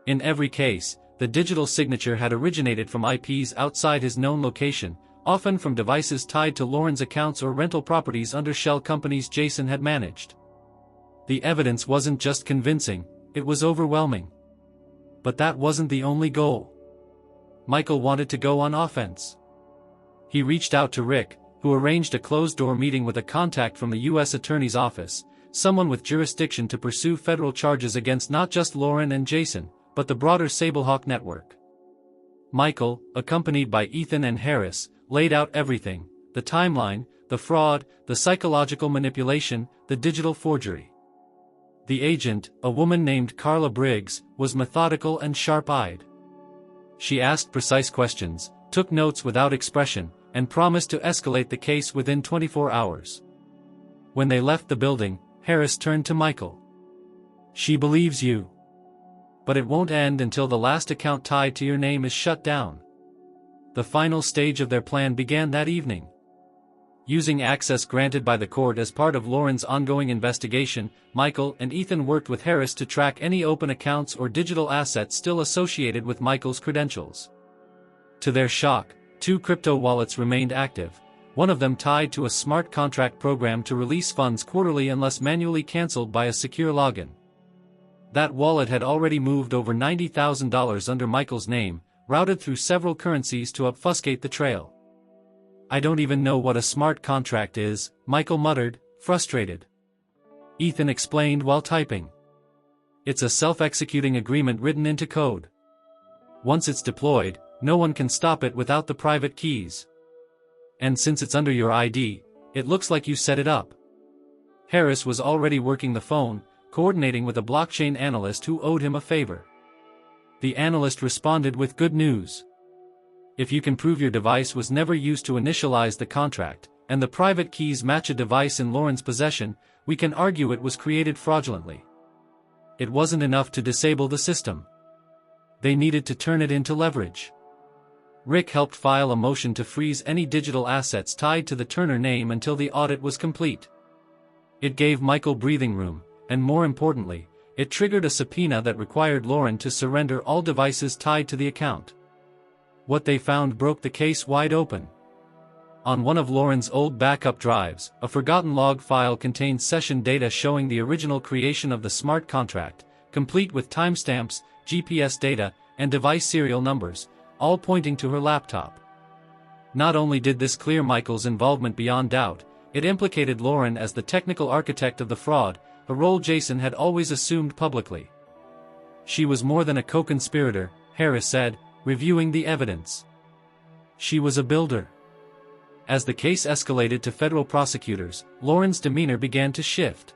In every case, the digital signature had originated from IPs outside his known location, often from devices tied to Lauren's accounts or rental properties under shell companies Jason had managed. The evidence wasn't just convincing, it was overwhelming. But that wasn't the only goal. Michael wanted to go on offense. He reached out to Rick, who arranged a closed-door meeting with a contact from the U.S. Attorney's Office, someone with jurisdiction to pursue federal charges against not just Lauren and Jason, but the broader Sablehawk network. Michael, accompanied by Ethan and Harris, laid out everything: the timeline, the fraud, the psychological manipulation, the digital forgery. The agent, a woman named Carla Briggs, was methodical and sharp-eyed. She asked precise questions, took notes without expression, and promised to escalate the case within 24 hours. When they left the building, Harris turned to Michael. "She believes you. But it won't end until the last account tied to your name is shut down." The final stage of their plan began that evening. Using access granted by the court as part of Lauren's ongoing investigation, Michael and Ethan worked with Harris to track any open accounts or digital assets still associated with Michael's credentials. To their shock, 2 crypto wallets remained active, one of them tied to a smart contract program to release funds quarterly unless manually cancelled by a secure login. That wallet had already moved over $90,000 under Michael's name, routed through several currencies to obfuscate the trail. "I don't even know what a smart contract is," Michael muttered, frustrated. Ethan explained while typing. "It's a self-executing agreement written into code. Once it's deployed, no one can stop it without the private keys. And since it's under your ID, it looks like you set it up." Harris was already working the phone, coordinating with a blockchain analyst who owed him a favor. The analyst responded with good news. "If you can prove your device was never used to initialize the contract, and the private keys match a device in Lauren's possession, we can argue it was created fraudulently." It wasn't enough to disable the system. They needed to turn it into leverage. Rick helped file a motion to freeze any digital assets tied to the Turner name until the audit was complete. It gave Michael breathing room, and more importantly, it triggered a subpoena that required Lauren to surrender all devices tied to the account. What they found broke the case wide open. On one of Lauren's old backup drives, a forgotten log file contained session data showing the original creation of the smart contract, complete with timestamps, GPS data, and device serial numbers, all pointing to her laptop. Not only did this clear Michael's involvement beyond doubt, it implicated Lauren as the technical architect of the fraud, a role Jason had always assumed publicly. She was more than a co-conspirator, Harris said, reviewing the evidence. She was a builder. As the case escalated to federal prosecutors, Lauren's demeanor began to shift.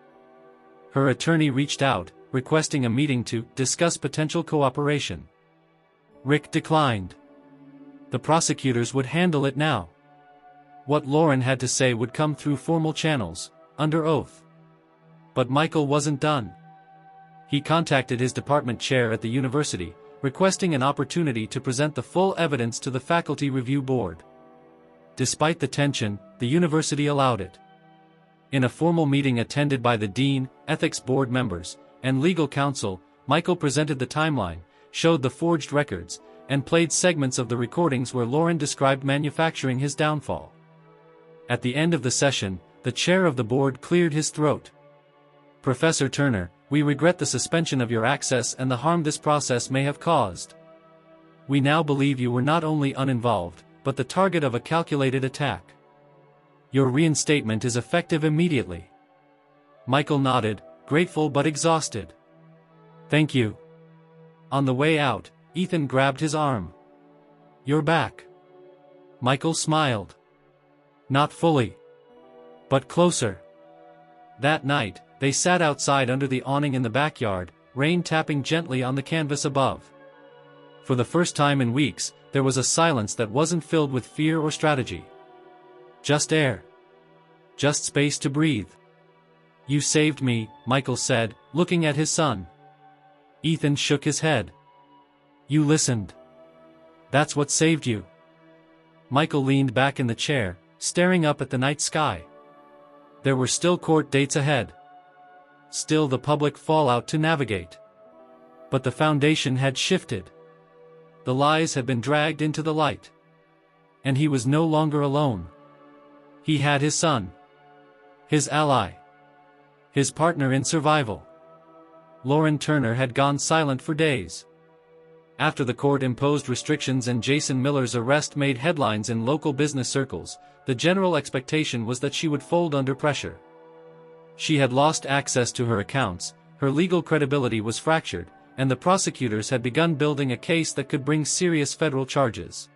Her attorney reached out, requesting a meeting to discuss potential cooperation. Rick declined. The prosecutors would handle it now. What Lauren had to say would come through formal channels, under oath. But Michael wasn't done. He contacted his department chair at the university, requesting an opportunity to present the full evidence to the faculty review board. Despite the tension, the university allowed it. In a formal meeting attended by the dean, ethics board members, and legal counsel, Michael presented the timeline, showed the forged records, and played segments of the recordings where Lauren described manufacturing his downfall. At the end of the session, the chair of the board cleared his throat. "Professor Turner, we regret the suspension of your access and the harm this process may have caused. We now believe you were not only uninvolved, but the target of a calculated attack. Your reinstatement is effective immediately." Michael nodded, grateful but exhausted. "Thank you." On the way out, Ethan grabbed his arm. "You're back." Michael smiled. "Not fully. But closer." That night, they sat outside under the awning in the backyard, rain tapping gently on the canvas above. For the first time in weeks, there was a silence that wasn't filled with fear or strategy. Just air. Just space to breathe. "You saved me," Michael said, looking at his son. Ethan shook his head. "You listened. That's what saved you." Michael leaned back in the chair, staring up at the night sky. There were still court dates ahead. Still the public fallout to navigate. But the foundation had shifted. The lies had been dragged into the light. And he was no longer alone. He had his son. His ally. His partner in survival. Lauren Turner had gone silent for days. After the court-imposed restrictions and Jason Miller's arrest made headlines in local business circles, the general expectation was that she would fold under pressure. She had lost access to her accounts, her legal credibility was fractured, and the prosecutors had begun building a case that could bring serious federal charges.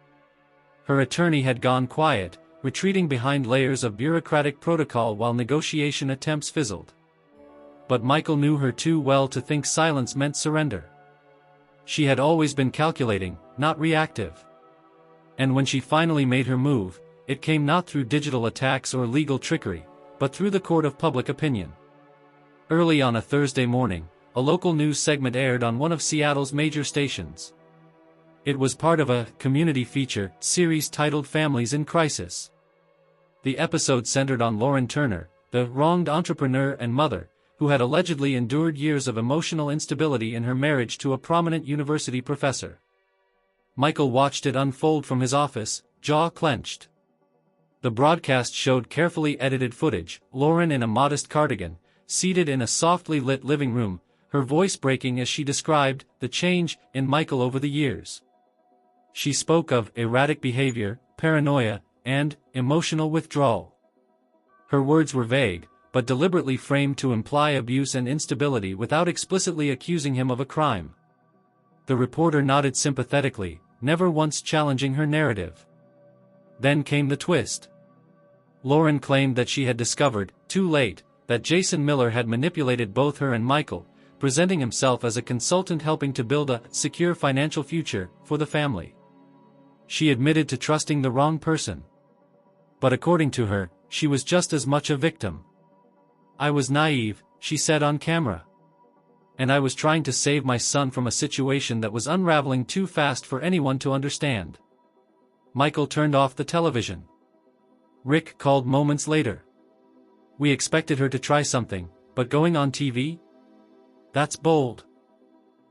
Her attorney had gone quiet, retreating behind layers of bureaucratic protocol while negotiation attempts fizzled. But Michael knew her too well to think silence meant surrender. She had always been calculating, not reactive. And when she finally made her move, it came not through digital attacks or legal trickery, but through the court of public opinion. Early on a Thursday morning, a local news segment aired on one of Seattle's major stations. It was part of a community feature series titled Families in Crisis. The episode centered on Lauren Turner, the wronged entrepreneur and mother, who had allegedly endured years of emotional instability in her marriage to a prominent university professor. Michael watched it unfold from his office, jaw clenched. The broadcast showed carefully edited footage, Lauren in a modest cardigan, seated in a softly lit living room, her voice breaking as she described the change in Michael over the years. She spoke of erratic behavior, paranoia, and emotional withdrawal. Her words were vague, but deliberately framed to imply abuse and instability without explicitly accusing him of a crime. The reporter nodded sympathetically, never once challenging her narrative. Then came the twist. Lauren claimed that she had discovered, too late, that Jason Miller had manipulated both her and Michael, presenting himself as a consultant helping to build a secure financial future for the family. She admitted to trusting the wrong person. But according to her, she was just as much a victim. "I was naive," she said on camera. "And I was trying to save my son from a situation that was unraveling too fast for anyone to understand." Michael turned off the television. Rick called moments later. "We expected her to try something, but going on TV? That's bold.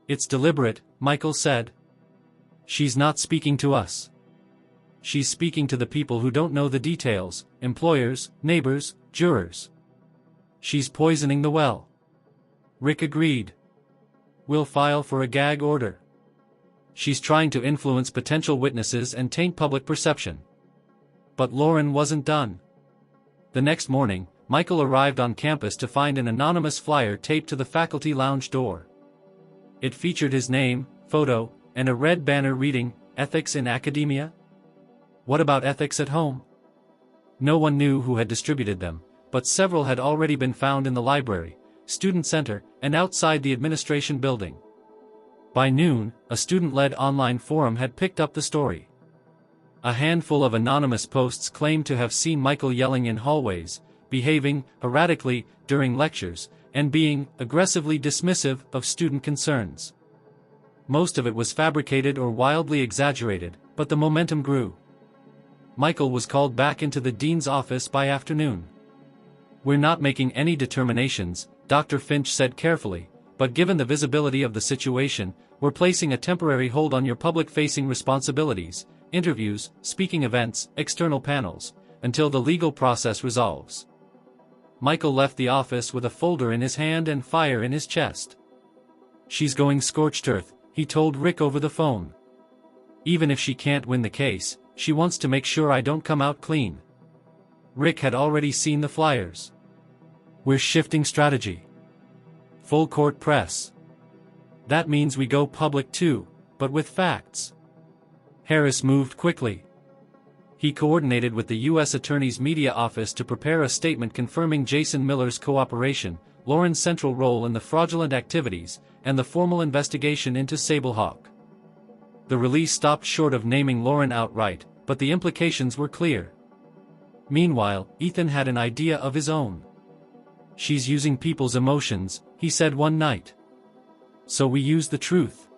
It's deliberate, Michael said. She's not speaking to us. She's speaking to the people who don't know the details, employers, neighbors, jurors. She's poisoning the well. Rick agreed. We'll file for a gag order. She's trying to influence potential witnesses and taint public perception. But Lauren wasn't done. The next morning, Michael arrived on campus to find an anonymous flyer taped to the faculty lounge door. It featured his name, photo, and a red banner reading, "Ethics in Academia? What about ethics at home?" No one knew who had distributed them, but several had already been found in the library, student center, and outside the administration building. By noon, a student-led online forum had picked up the story. A handful of anonymous posts claimed to have seen Michael yelling in hallways, behaving erratically during lectures, and being aggressively dismissive of student concerns. Most of it was fabricated or wildly exaggerated, but the momentum grew. Michael was called back into the dean's office by afternoon. "We're not making any determinations," Dr. Finch said carefully, "but given the visibility of the situation, we're placing a temporary hold on your public-facing responsibilities, interviews, speaking events, external panels, until the legal process resolves." Michael left the office with a folder in his hand and fire in his chest. "She's going scorched earth," he told Rick over the phone. "Even if she can't win the case, she wants to make sure I don't come out clean." Rick had already seen the flyers. "We're shifting strategy. Full court press. That means we go public too, but with facts." Harris moved quickly. He coordinated with the U.S. Attorney's media office to prepare a statement confirming Jason Miller's cooperation, Lauren's central role in the fraudulent activities, and the formal investigation into Sablehawk. The release stopped short of naming Lauren outright, but the implications were clear. Meanwhile, Ethan had an idea of his own. "She's using people's emotions," he said one night. "So we use the truth.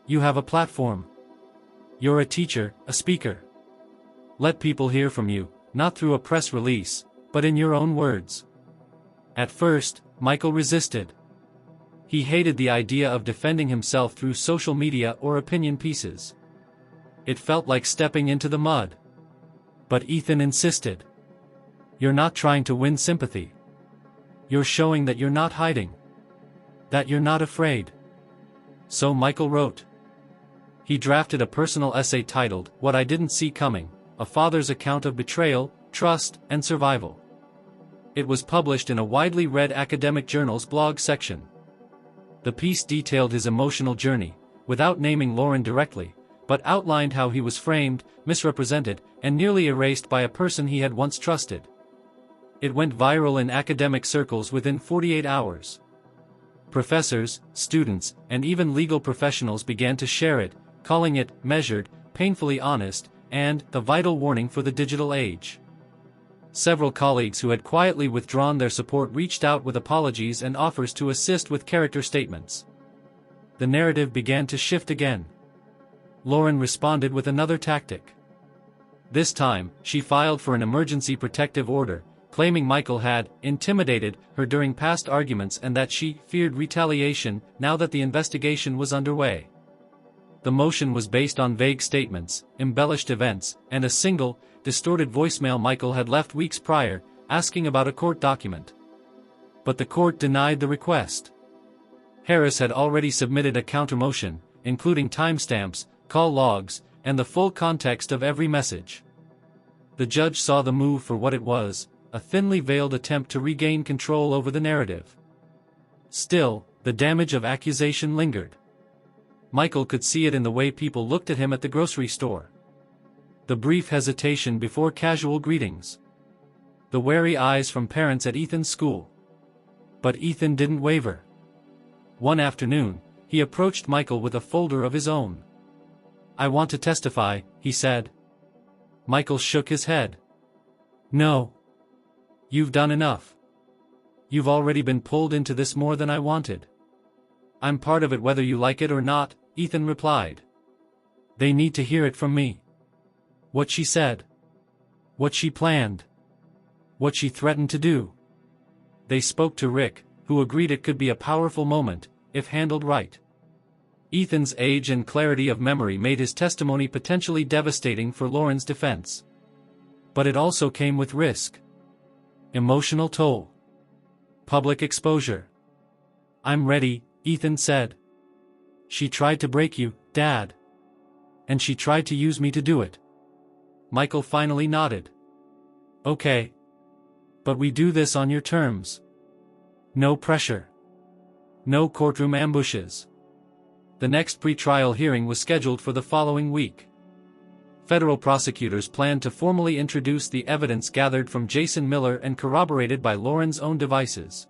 You have a platform. You're a teacher, a speaker. Let people hear from you, not through a press release, but in your own words." At first, Michael resisted. He hated the idea of defending himself through social media or opinion pieces. It felt like stepping into the mud. But Ethan insisted. "You're not trying to win sympathy. You're showing that you're not hiding. That you're not afraid." So Michael wrote. He drafted a personal essay titled, "What I Didn't See Coming: A Father's Account of Betrayal, Trust, and Survival." It was published in a widely read academic journal's blog section. The piece detailed his emotional journey, without naming Lauren directly, but outlined how he was framed, misrepresented, and nearly erased by a person he had once trusted. It went viral in academic circles within 48 hours. Professors, students, and even legal professionals began to share it, calling it measured, painfully honest, and a vital warning for the digital age. Several colleagues who had quietly withdrawn their support reached out with apologies and offers to assist with character statements. The narrative began to shift again. Lauren responded with another tactic. This time, she filed for an emergency protective order, claiming Michael had intimidated her during past arguments and that she feared retaliation now that the investigation was underway. The motion was based on vague statements, embellished events, and a single, distorted voicemail Michael had left weeks prior, asking about a court document. But the court denied the request. Harris had already submitted a countermotion, including timestamps, call logs, and the full context of every message. The judge saw the move for what it was, a thinly veiled attempt to regain control over the narrative. Still, the damage of accusation lingered. Michael could see it in the way people looked at him at the grocery store. The brief hesitation before casual greetings. The wary eyes from parents at Ethan's school. But Ethan didn't waver. One afternoon, he approached Michael with a folder of his own. "I want to testify," he said. Michael shook his head. "No. You've done enough. You've already been pulled into this more than I wanted." "I'm part of it whether you like it or not," Ethan replied. "They need to hear it from me. What she said. What she planned. What she threatened to do." They spoke to Rick, who agreed it could be a powerful moment, if handled right. Ethan's age and clarity of memory made his testimony potentially devastating for Lauren's defense. But it also came with risk. Emotional toll. Public exposure. "I'm ready," Ethan said. "She tried to break you, Dad. And she tried to use me to do it." Michael finally nodded. "Okay. But we do this on your terms. No pressure. No courtroom ambushes." The next pre-trial hearing was scheduled for the following week. Federal prosecutors planned to formally introduce the evidence gathered from Jason Miller and corroborated by Lauren's own devices.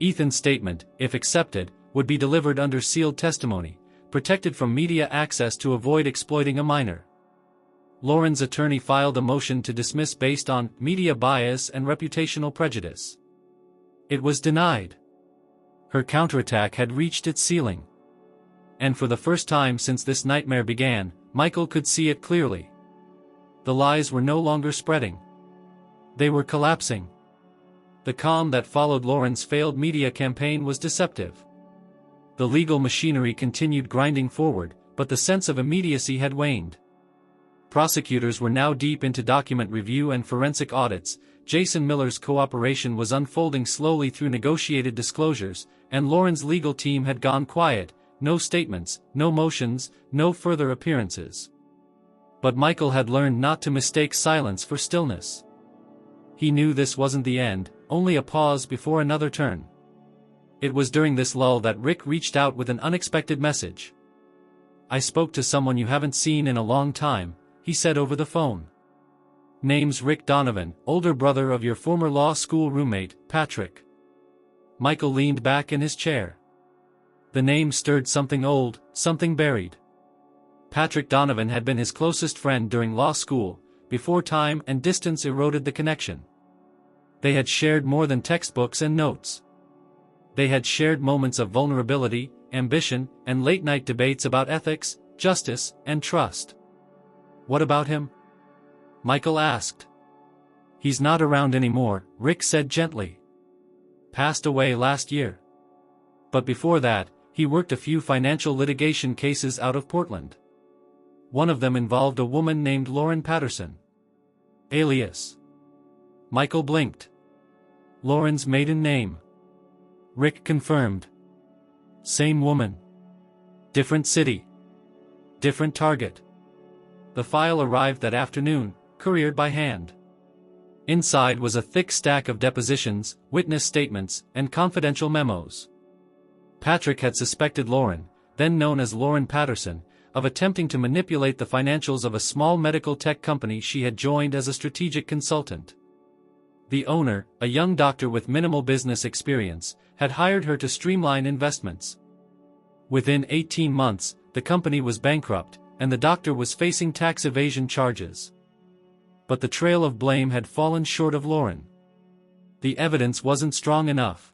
Ethan's statement, if accepted, would be delivered under sealed testimony, protected from media access to avoid exploiting a minor. Lauren's attorney filed a motion to dismiss based on media bias and reputational prejudice. It was denied. Her counterattack had reached its ceiling. And for the first time since this nightmare began, Michael could see it clearly. The lies were no longer spreading. They were collapsing. The calm that followed Lauren's failed media campaign was deceptive. The legal machinery continued grinding forward, but the sense of immediacy had waned. Prosecutors were now deep into document review and forensic audits. Jason Miller's cooperation was unfolding slowly through negotiated disclosures, and Lauren's legal team had gone quiet. No statements, no motions, no further appearances. But Michael had learned not to mistake silence for stillness. He knew this wasn't the end, only a pause before another turn. It was during this lull that Rick reached out with an unexpected message. "I spoke to someone you haven't seen in a long time," he said over the phone. "Name's Rick Donovan, older brother of your former law school roommate, Patrick." Michael leaned back in his chair. The name stirred something old, something buried. Patrick Donovan had been his closest friend during law school, before time and distance eroded the connection. They had shared more than textbooks and notes. They had shared moments of vulnerability, ambition, and late-night debates about ethics, justice, and trust. "What about him?" Michael asked. "He's not around anymore," Rick said gently. "Passed away last year. But before that, he worked a few financial litigation cases out of Portland. One of them involved a woman named Lauren Patterson. Alias." Michael blinked. "Lauren's maiden name." Rick confirmed. "Same woman. Different city. Different target." The file arrived that afternoon, couriered by hand. Inside was a thick stack of depositions, witness statements, and confidential memos. Patrick had suspected Lauren, then known as Lauren Patterson, of attempting to manipulate the financials of a small medical tech company she had joined as a strategic consultant. The owner, a young doctor with minimal business experience, had hired her to streamline investments. Within 18 months, the company was bankrupt, and the doctor was facing tax evasion charges. But the trail of blame had fallen short of Lauren. The evidence wasn't strong enough.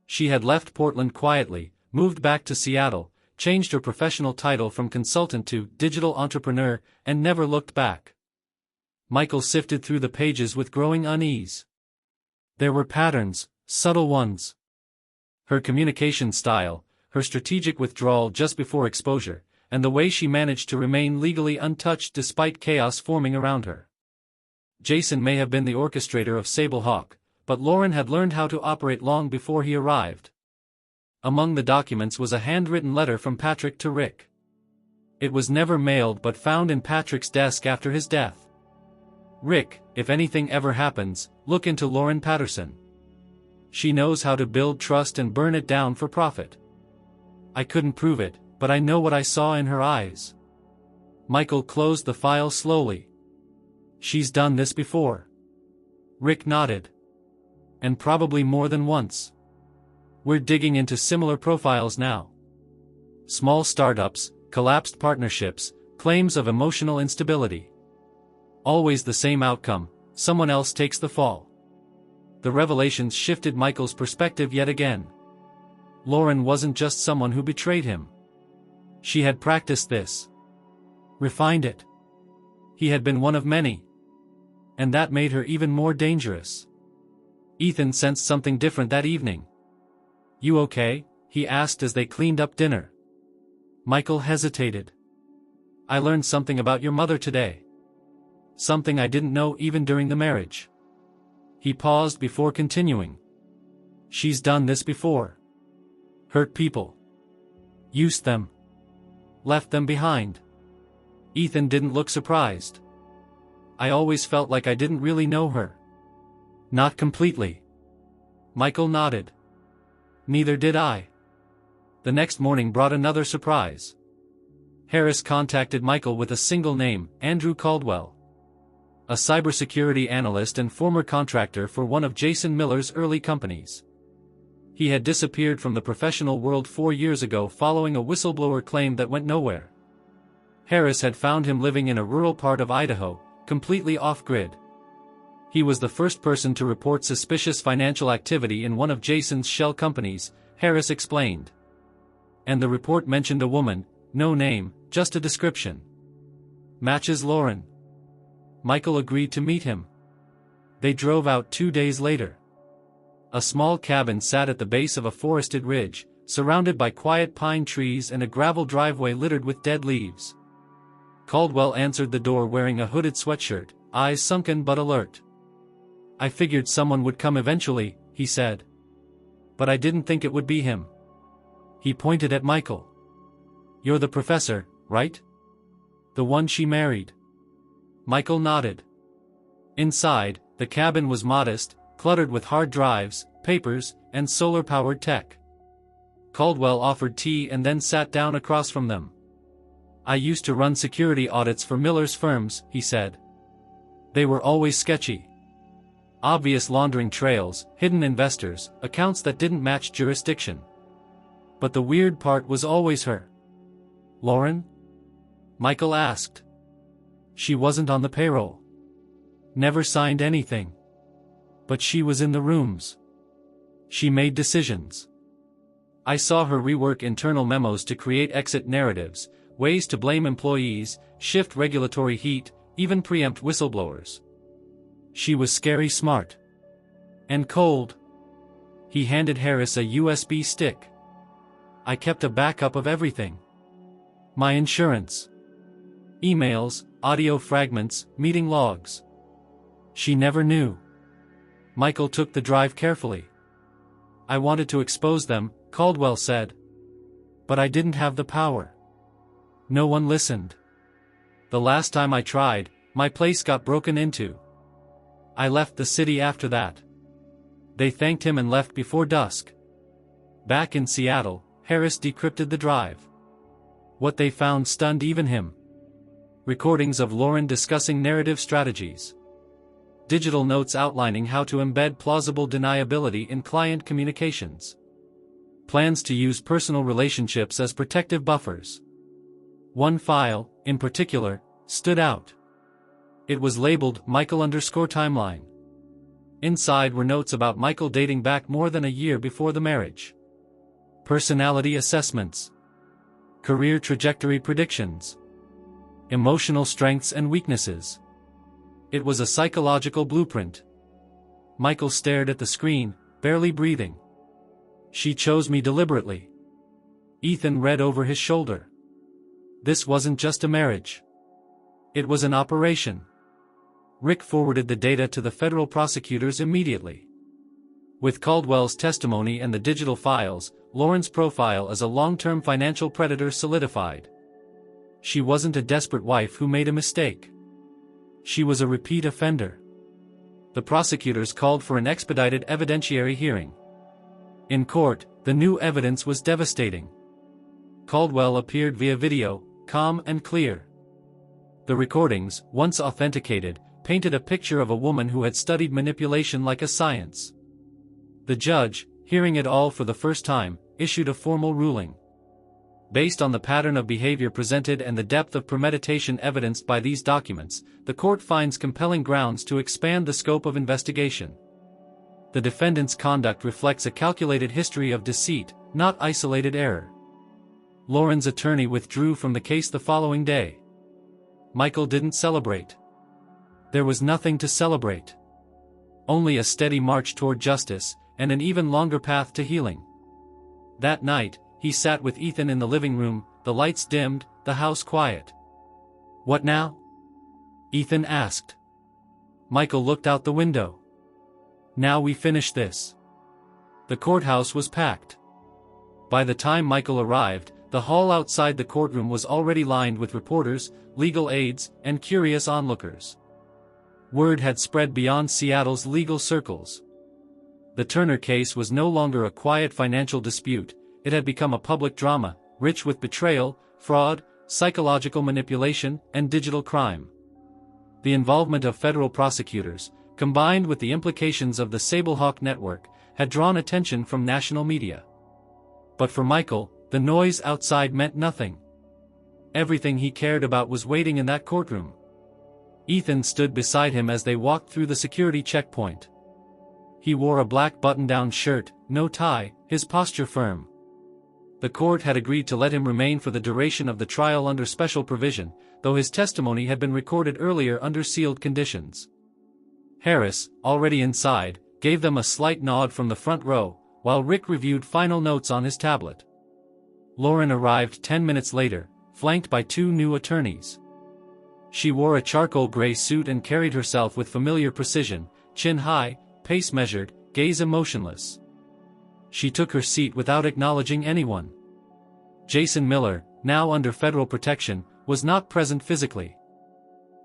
She had left Portland quietly, moved back to Seattle, changed her professional title from consultant to digital entrepreneur, and never looked back. Michael sifted through the pages with growing unease. There were patterns, subtle ones. Her communication style, her strategic withdrawal just before exposure, and the way she managed to remain legally untouched despite chaos forming around her. Jason may have been the orchestrator of Sable Hawk, but Lauren had learned how to operate long before he arrived. Among the documents was a handwritten letter from Patrick to Rick. It was never mailed but found in Patrick's desk after his death. "Rick, if anything ever happens, look into Lauren Patterson. She knows how to build trust and burn it down for profit. I couldn't prove it, but I know what I saw in her eyes." Michael closed the file slowly. "She's done this before." Rick nodded. "And probably more than once. We're digging into similar profiles now. Small startups, collapsed partnerships, claims of emotional instability. Always the same outcome, someone else takes the fall." The revelations shifted Michael's perspective yet again. Lauren wasn't just someone who betrayed him. She had practiced this. Refined it. He had been one of many. And that made her even more dangerous. Ethan sensed something different that evening. "You okay?" he asked as they cleaned up dinner. Michael hesitated. "I learned something about your mother today. Something I didn't know even during the marriage." He paused before continuing. "She's done this before. Hurt people. Used them. Left them behind." Ethan didn't look surprised. "I always felt like I didn't really know her." "Not completely." Michael nodded. "Neither did I." The next morning brought another surprise. Harris contacted Michael with a single name, Andrew Caldwell. A cybersecurity analyst and former contractor for one of Jason Miller's early companies. He had disappeared from the professional world 4 years ago following a whistleblower claim that went nowhere. Harris had found him living in a rural part of Idaho, completely off-grid. He was the first person to report suspicious financial activity in one of Jason's shell companies, Harris explained. And the report mentioned a woman, no name, just a description. "Matches Lauren." Michael agreed to meet him. They drove out 2 days later. A small cabin sat at the base of a forested ridge, surrounded by quiet pine trees and a gravel driveway littered with dead leaves. Caldwell answered the door wearing a hooded sweatshirt, eyes sunken but alert. "I figured someone would come eventually," he said. "But I didn't think it would be him." He pointed at Michael. "You're the professor, right? The one she married?" Michael nodded. Inside, the cabin was modest, cluttered with hard drives, papers, and solar-powered tech. Caldwell offered tea and then sat down across from them. "I used to run security audits for Miller's firms," he said. "They were always sketchy. Obvious laundering trails, hidden investors, accounts that didn't match jurisdiction. But the weird part was always her." "Lauren?" Michael asked. "She wasn't on the payroll. Never signed anything. But she was in the rooms. She made decisions. I saw her rework internal memos to create exit narratives, ways to blame employees, shift regulatory heat, even preempt whistleblowers. She was scary smart. And cold." He handed Harris a USB stick. "I kept a backup of everything. My insurance. Emails, audio fragments, meeting logs. She never knew." Michael took the drive carefully. "I wanted to expose them," Caldwell said. "But I didn't have the power. No one listened. The last time I tried, my place got broken into. I left the city after that." They thanked him and left before dusk. Back in Seattle, Harris decrypted the drive. What they found stunned even him. Recordings of Lauren discussing narrative strategies. Digital notes outlining how to embed plausible deniability in client communications. Plans to use personal relationships as protective buffers. One file, in particular, stood out. It was labeled Michael_timeline. Inside were notes about Michael dating back more than a year before the marriage. Personality assessments. Career trajectory predictions. Emotional strengths and weaknesses. It was a psychological blueprint. Michael stared at the screen, barely breathing. "She chose me deliberately." Ethan read over his shoulder. This wasn't just a marriage. It was an operation. Rick forwarded the data to the federal prosecutors immediately. With Caldwell's testimony and the digital files, Lauren's profile as a long-term financial predator solidified. She wasn't a desperate wife who made a mistake. She was a repeat offender. The prosecutors called for an expedited evidentiary hearing. In court, the new evidence was devastating. Caldwell appeared via video, calm and clear. The recordings, once authenticated, painted a picture of a woman who had studied manipulation like a science. The judge, hearing it all for the first time, issued a formal ruling. Based on the pattern of behavior presented and the depth of premeditation evidenced by these documents, the court finds compelling grounds to expand the scope of investigation. The defendant's conduct reflects a calculated history of deceit, not isolated error. Lauren's attorney withdrew from the case the following day. Michael didn't celebrate. There was nothing to celebrate. Only a steady march toward justice, and an even longer path to healing. That night, he sat with Ethan in the living room, the lights dimmed, the house quiet. "What now?" Ethan asked. Michael looked out the window. "Now we finish this." The courthouse was packed. By the time Michael arrived, the hall outside the courtroom was already lined with reporters, legal aides, and curious onlookers. Word had spread beyond Seattle's legal circles. The Turner case was no longer a quiet financial dispute, it had become a public drama, rich with betrayal, fraud, psychological manipulation, and digital crime. The involvement of federal prosecutors, combined with the implications of the Sablehawk network, had drawn attention from national media. But for Michael, the noise outside meant nothing. Everything he cared about was waiting in that courtroom. Ethan stood beside him as they walked through the security checkpoint. He wore a black button-down shirt, no tie, his posture firm. The court had agreed to let him remain for the duration of the trial under special provision, though his testimony had been recorded earlier under sealed conditions. Harris, already inside, gave them a slight nod from the front row, while Rick reviewed final notes on his tablet. Lauren arrived 10 minutes later, flanked by two new attorneys. She wore a charcoal gray suit and carried herself with familiar precision, chin high, pace measured, gaze emotionless. She took her seat without acknowledging anyone. Jason Miller, now under federal protection, was not present physically.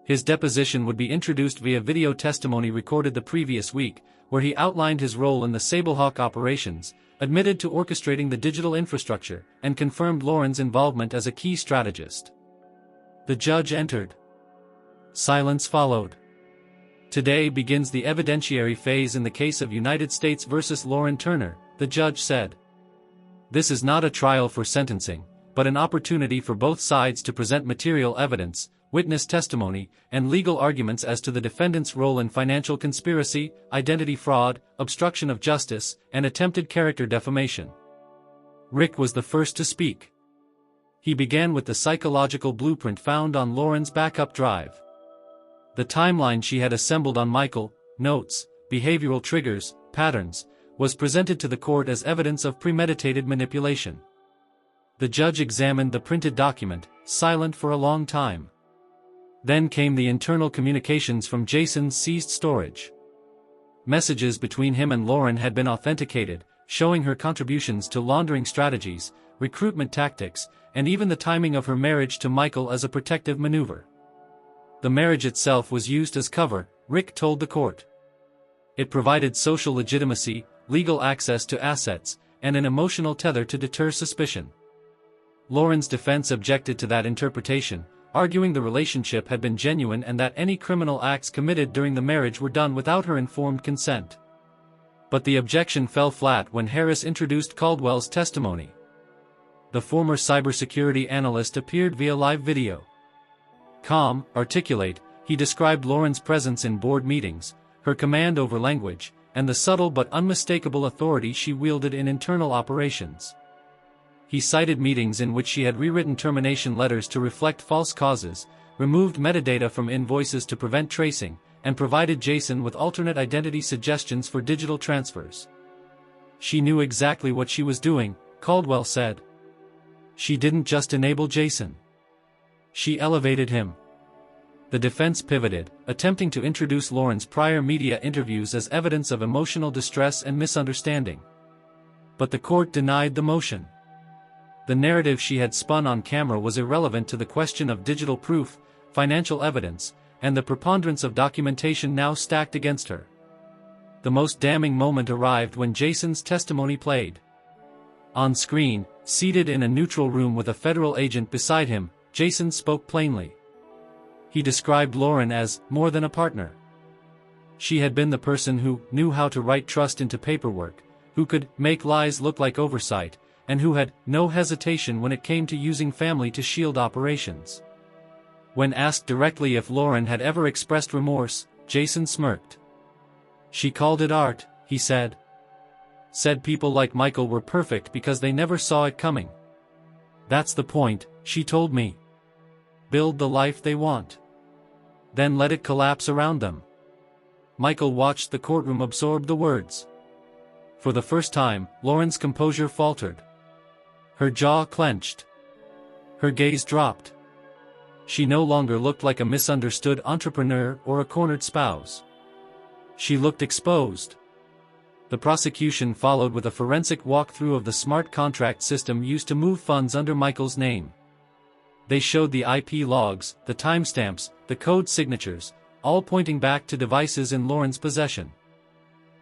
His deposition would be introduced via video testimony recorded the previous week, where he outlined his role in the Sablehawk operations, admitted to orchestrating the digital infrastructure, and confirmed Lauren's involvement as a key strategist. The judge entered. Silence followed. "Today begins the evidentiary phase in the case of United States versus Lauren Turner," the judge said. "This is not a trial for sentencing, but an opportunity for both sides to present material evidence, witness testimony, and legal arguments as to the defendant's role in financial conspiracy, identity fraud, obstruction of justice, and attempted character defamation." Rick was the first to speak. He began with the psychological blueprint found on Lauren's backup drive. The timeline she had assembled on Michael, notes, behavioral triggers, patterns, was presented to the court as evidence of premeditated manipulation. The judge examined the printed document, silent for a long time. Then came the internal communications from Jason's seized storage. Messages between him and Lauren had been authenticated, showing her contributions to laundering strategies, recruitment tactics, and even the timing of her marriage to Michael as a protective maneuver. The marriage itself was used as cover, Rick told the court. It provided social legitimacy, legal access to assets, and an emotional tether to deter suspicion. Lauren's defense objected to that interpretation, arguing the relationship had been genuine and that any criminal acts committed during the marriage were done without her informed consent. But the objection fell flat when Harris introduced Caldwell's testimony. The former cybersecurity analyst appeared via live video. Calm, articulate, he described Lauren's presence in board meetings, her command over language, and the subtle but unmistakable authority she wielded in internal operations. He cited meetings in which she had rewritten termination letters to reflect false causes, removed metadata from invoices to prevent tracing, and provided Jason with alternate identity suggestions for digital transfers. "She knew exactly what she was doing," Caldwell said. "She didn't just enable Jason. She elevated him." The defense pivoted, attempting to introduce Lauren's prior media interviews as evidence of emotional distress and misunderstanding. But the court denied the motion. The narrative she had spun on camera was irrelevant to the question of digital proof, financial evidence, and the preponderance of documentation now stacked against her. The most damning moment arrived when Jason's testimony played. On screen, seated in a neutral room with a federal agent beside him, Jason spoke plainly. He described Lauren as more than a partner. She had been the person who knew how to write trust into paperwork, who could make lies look like oversight, and who had no hesitation when it came to using family to shield operations. When asked directly if Lauren had ever expressed remorse, Jason smirked. "She called it art," he said. "Said people like Michael were perfect because they never saw it coming. That's the point," she told me. "Build the life they want. Then let it collapse around them." Michael watched the courtroom absorb the words. For the first time, Lauren's composure faltered. Her jaw clenched. Her gaze dropped. She no longer looked like a misunderstood entrepreneur or a cornered spouse. She looked exposed. The prosecution followed with a forensic walkthrough of the smart contract system used to move funds under Michael's name. They showed the IP logs, the timestamps, the code signatures, all pointing back to devices in Lauren's possession.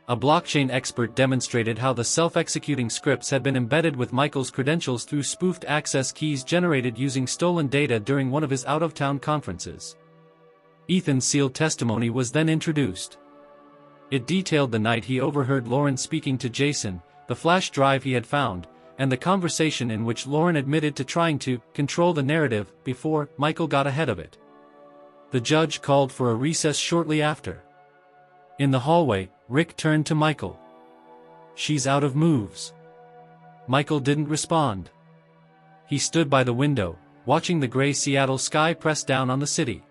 A blockchain expert demonstrated how the self-executing scripts had been embedded with Michael's credentials through spoofed access keys generated using stolen data during one of his out-of-town conferences. Ethan's sealed testimony was then introduced. It detailed the night he overheard Lauren speaking to Jason, the flash drive he had found, and the conversation in which Lauren admitted to trying to control the narrative before Michael got ahead of it. The judge called for a recess shortly after. In the hallway, Rick turned to Michael. "She's out of moves." Michael didn't respond. He stood by the window, watching the gray Seattle sky press down on the city.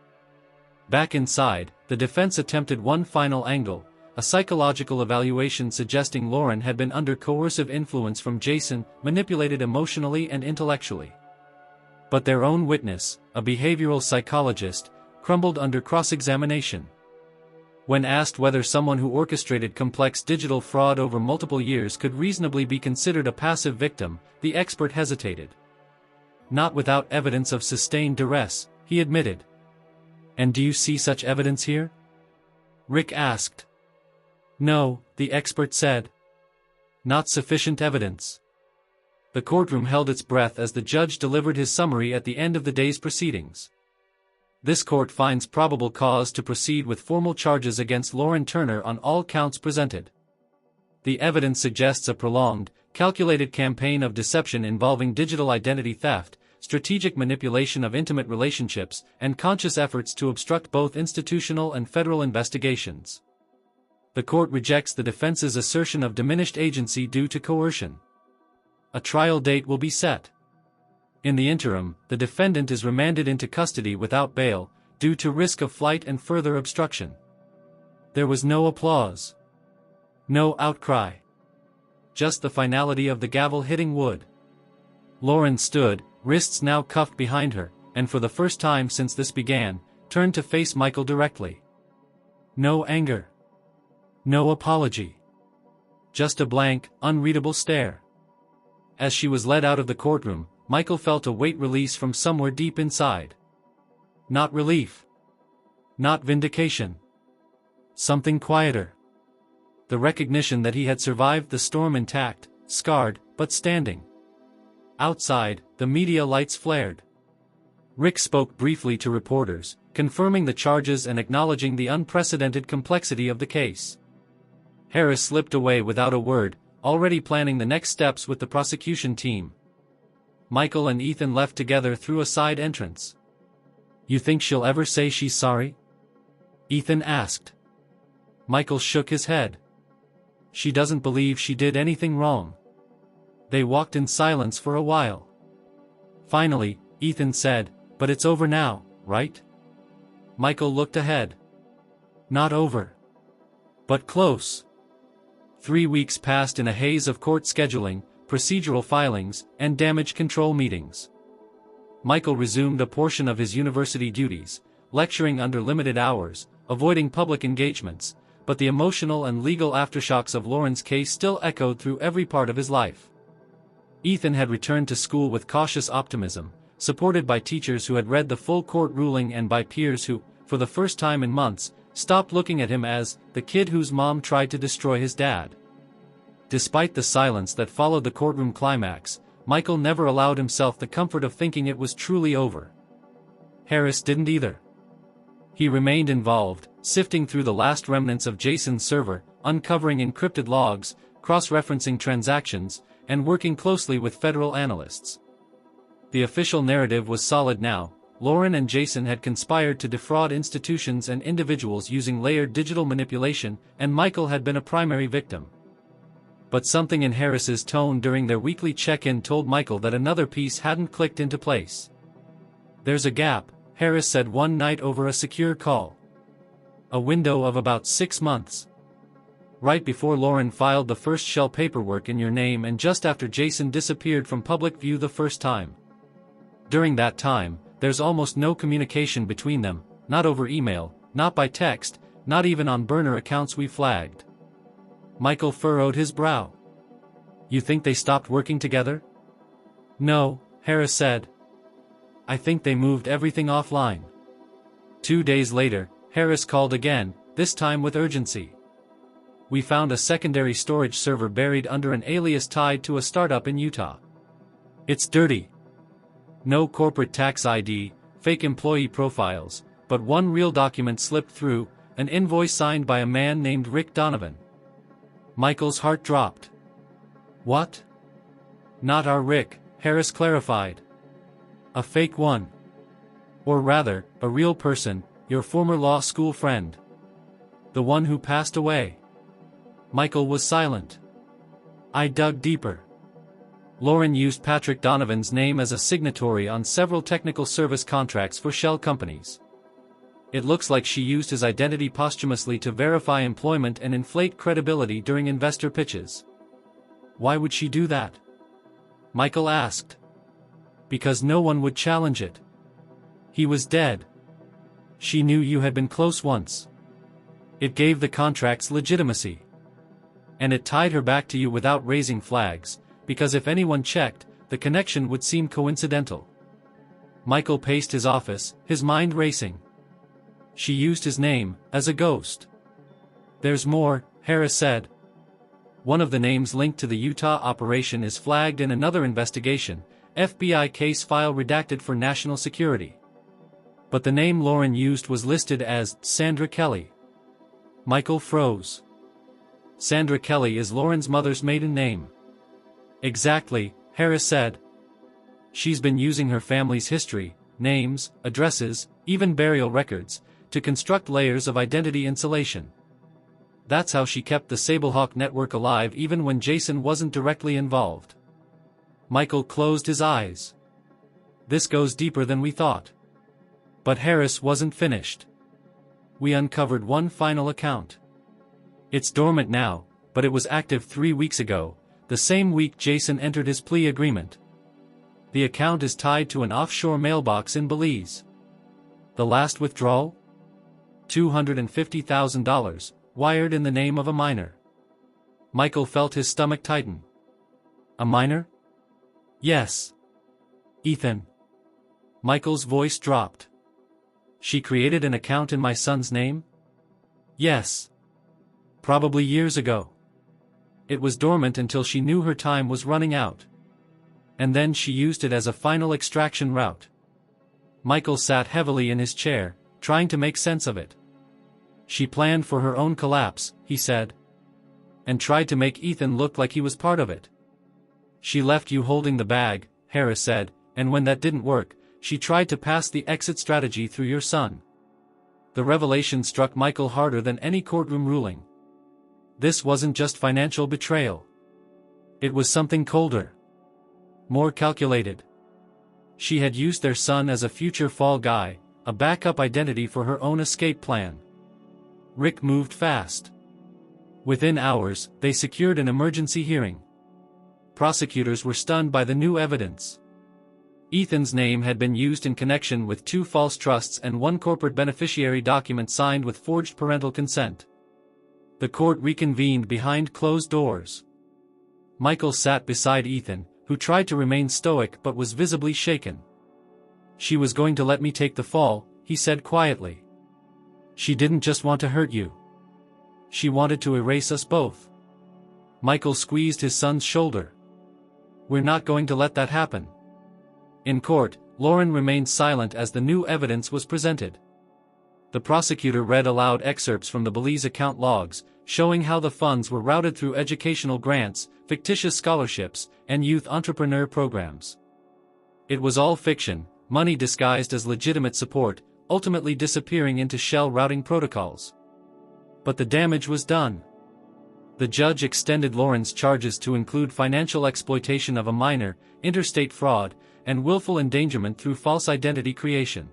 Back inside, the defense attempted one final angle, a psychological evaluation suggesting Lauren had been under coercive influence from Jason, manipulated emotionally and intellectually. But their own witness, a behavioral psychologist, crumbled under cross-examination. When asked whether someone who orchestrated complex digital fraud over multiple years could reasonably be considered a passive victim, the expert hesitated. "Not without evidence of sustained duress," he admitted. "And do you see such evidence here?" Rick asked. "No," the expert said. "Not sufficient evidence." The courtroom held its breath as the judge delivered his summary at the end of the day's proceedings. This court finds probable cause to proceed with formal charges against Lauren Turner on all counts presented. The evidence suggests a prolonged, calculated campaign of deception involving digital identity theft, strategic manipulation of intimate relationships, and conscious efforts to obstruct both institutional and federal investigations. The court rejects the defense's assertion of diminished agency due to coercion. A trial date will be set. In the interim, the defendant is remanded into custody without bail, due to risk of flight and further obstruction. There was no applause. No outcry. Just the finality of the gavel hitting wood. Lauren stood, wrists now cuffed behind her, and for the first time since this began, turned to face Michael directly. No anger. No apology. Just a blank, unreadable stare. As she was led out of the courtroom, Michael felt a weight release from somewhere deep inside. Not relief. Not vindication. Something quieter. The recognition that he had survived the storm intact, scarred, but standing. Outside, the media lights flared. Rick spoke briefly to reporters, confirming the charges and acknowledging the unprecedented complexity of the case. Harris slipped away without a word, already planning the next steps with the prosecution team. Michael and Ethan left together through a side entrance. "You think she'll ever say she's sorry?" Ethan asked. Michael shook his head. "She doesn't believe she did anything wrong." They walked in silence for a while. Finally, Ethan said, "But it's over now, right?" Michael looked ahead. "Not over. But close." 3 weeks passed in a haze of court scheduling, procedural filings, and damage control meetings. Michael resumed a portion of his university duties, lecturing under limited hours, avoiding public engagements, but the emotional and legal aftershocks of Lauren's case still echoed through every part of his life. Ethan had returned to school with cautious optimism, supported by teachers who had read the full court ruling and by peers who, for the first time in months, stopped looking at him as the kid whose mom tried to destroy his dad. Despite the silence that followed the courtroom climax, Michael never allowed himself the comfort of thinking it was truly over. Harris didn't either. He remained involved, sifting through the last remnants of Jason's server, uncovering encrypted logs, cross-referencing transactions, and working closely with federal analysts. The official narrative was solid now. Lauren and Jason had conspired to defraud institutions and individuals using layered digital manipulation, and Michael had been a primary victim. But something in Harris's tone during their weekly check-in told Michael that another piece hadn't clicked into place. "There's a gap," Harris said one night over a secure call. "A window of about 6 months. right before Lauren filed the first shell paperwork in your name and just after Jason disappeared from public view the first time. During that time, there's almost no communication between them, not over email, not by text, not even on burner accounts we flagged. Michael furrowed his brow. You think they stopped working together? No, Harris said. I think they moved everything offline. 2 days later, Harris called again, this time with urgency. We found a secondary storage server buried under an alias tied to a startup in Utah. It's dirty. No corporate tax ID, fake employee profiles, but one real document slipped through, an invoice signed by a man named Rick Donovan. Michael's heart dropped. What? Not our Rick, Harris clarified. A fake one. Or rather, a real person, your former law school friend. The one who passed away. Michael was silent. I dug deeper. Lauren used Patrick Donovan's name as a signatory on several technical service contracts for shell companies. It looks like she used his identity posthumously to verify employment and inflate credibility during investor pitches. Why would she do that? Michael asked. Because no one would challenge it. He was dead. She knew you had been close once. It gave the contracts legitimacy. And it tied her back to you without raising flags, because if anyone checked, the connection would seem coincidental. Michael paced his office, his mind racing. She used his name, as a ghost. There's more, Harris said. One of the names linked to the Utah operation is flagged in another investigation, FBI case file redacted for national security. But the name Lauren used was listed as Sandra Kelly. Michael froze. Sandra Kelly is Lauren's mother's maiden name. Exactly, Harris said. She's been using her family's history, names, addresses, even burial records, to construct layers of identity insulation. That's how she kept the Sablehawk network alive even when Jason wasn't directly involved. Michael closed his eyes. This goes deeper than we thought. But Harris wasn't finished. We uncovered one final account. It's dormant now, but it was active 3 weeks ago, the same week Jason entered his plea agreement. The account is tied to an offshore mailbox in Belize. The last withdrawal? $250,000, wired in the name of a minor. Michael felt his stomach tighten. A minor? Yes. Ethan. Michael's voice dropped. She created an account in my son's name? Yes. Probably years ago. It was dormant until she knew her time was running out. And then she used it as a final extraction route. Michael sat heavily in his chair, trying to make sense of it. She planned for her own collapse, he said. And tried to make Ethan look like he was part of it. She left you holding the bag, Harris said, and when that didn't work, she tried to pass the exit strategy through your son. The revelation struck Michael harder than any courtroom ruling. This wasn't just financial betrayal. It was something colder. More calculated. She had used their son as a future fall guy, a backup identity for her own escape plan. Rick moved fast. Within hours, they secured an emergency hearing. Prosecutors were stunned by the new evidence. Ethan's name had been used in connection with 2 false trusts and 1 corporate beneficiary document signed with forged parental consent. The court reconvened behind closed doors. Michael sat beside Ethan, who tried to remain stoic but was visibly shaken. She was going to let me take the fall, he said quietly. She didn't just want to hurt you. She wanted to erase us both. Michael squeezed his son's shoulder. We're not going to let that happen. In court, Lauren remained silent as the new evidence was presented. The prosecutor read aloud excerpts from the Belize account logs, showing how the funds were routed through educational grants, fictitious scholarships, and youth entrepreneur programs. It was all fiction, money disguised as legitimate support, ultimately disappearing into shell routing protocols. But the damage was done. The judge extended Lauren's charges to include financial exploitation of a minor, interstate fraud, and willful endangerment through false identity creation.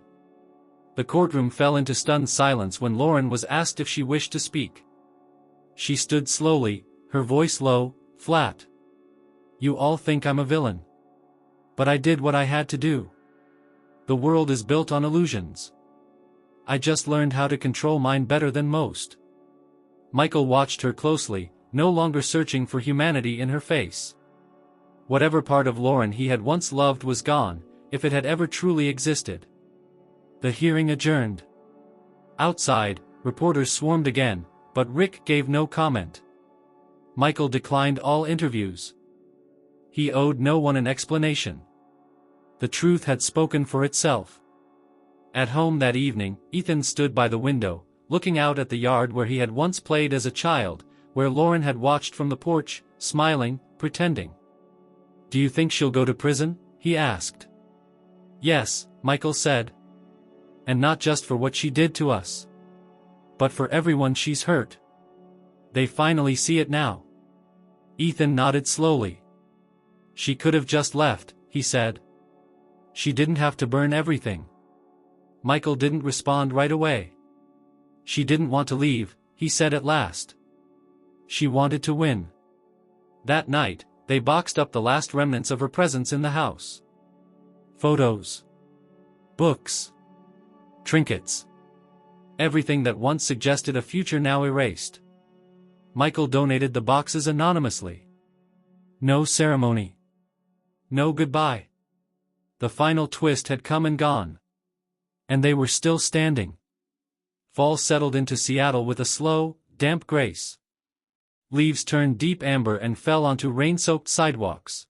The courtroom fell into stunned silence when Lauren was asked if she wished to speak. She stood slowly, her voice low, flat. You all think I'm a villain. But I did what I had to do. The world is built on illusions. I just learned how to control mine better than most. Michael watched her closely, no longer searching for humanity in her face. Whatever part of Lauren he had once loved was gone, if it had ever truly existed. The hearing adjourned. Outside, reporters swarmed again, but Rick gave no comment. Michael declined all interviews. He owed no one an explanation. The truth had spoken for itself. At home that evening, Ethan stood by the window, looking out at the yard where he had once played as a child, where Lauren had watched from the porch, smiling, pretending. "Do you think she'll go to prison?" he asked. "Yes," Michael said. "And not just for what she did to us. But for everyone she's hurt. They finally see it now." Ethan nodded slowly. "She could have just left," he said. "She didn't have to burn everything." Michael didn't respond right away. "She didn't want to leave," he said at last. "She wanted to win." That night, they boxed up the last remnants of her presence in the house. Photos. Books. Trinkets. Everything that once suggested a future now erased. Michael donated the boxes anonymously. No ceremony. No goodbye. The final twist had come and gone. And they were still standing. Fall settled into Seattle with a slow, damp grace. Leaves turned deep amber and fell onto rain-soaked sidewalks.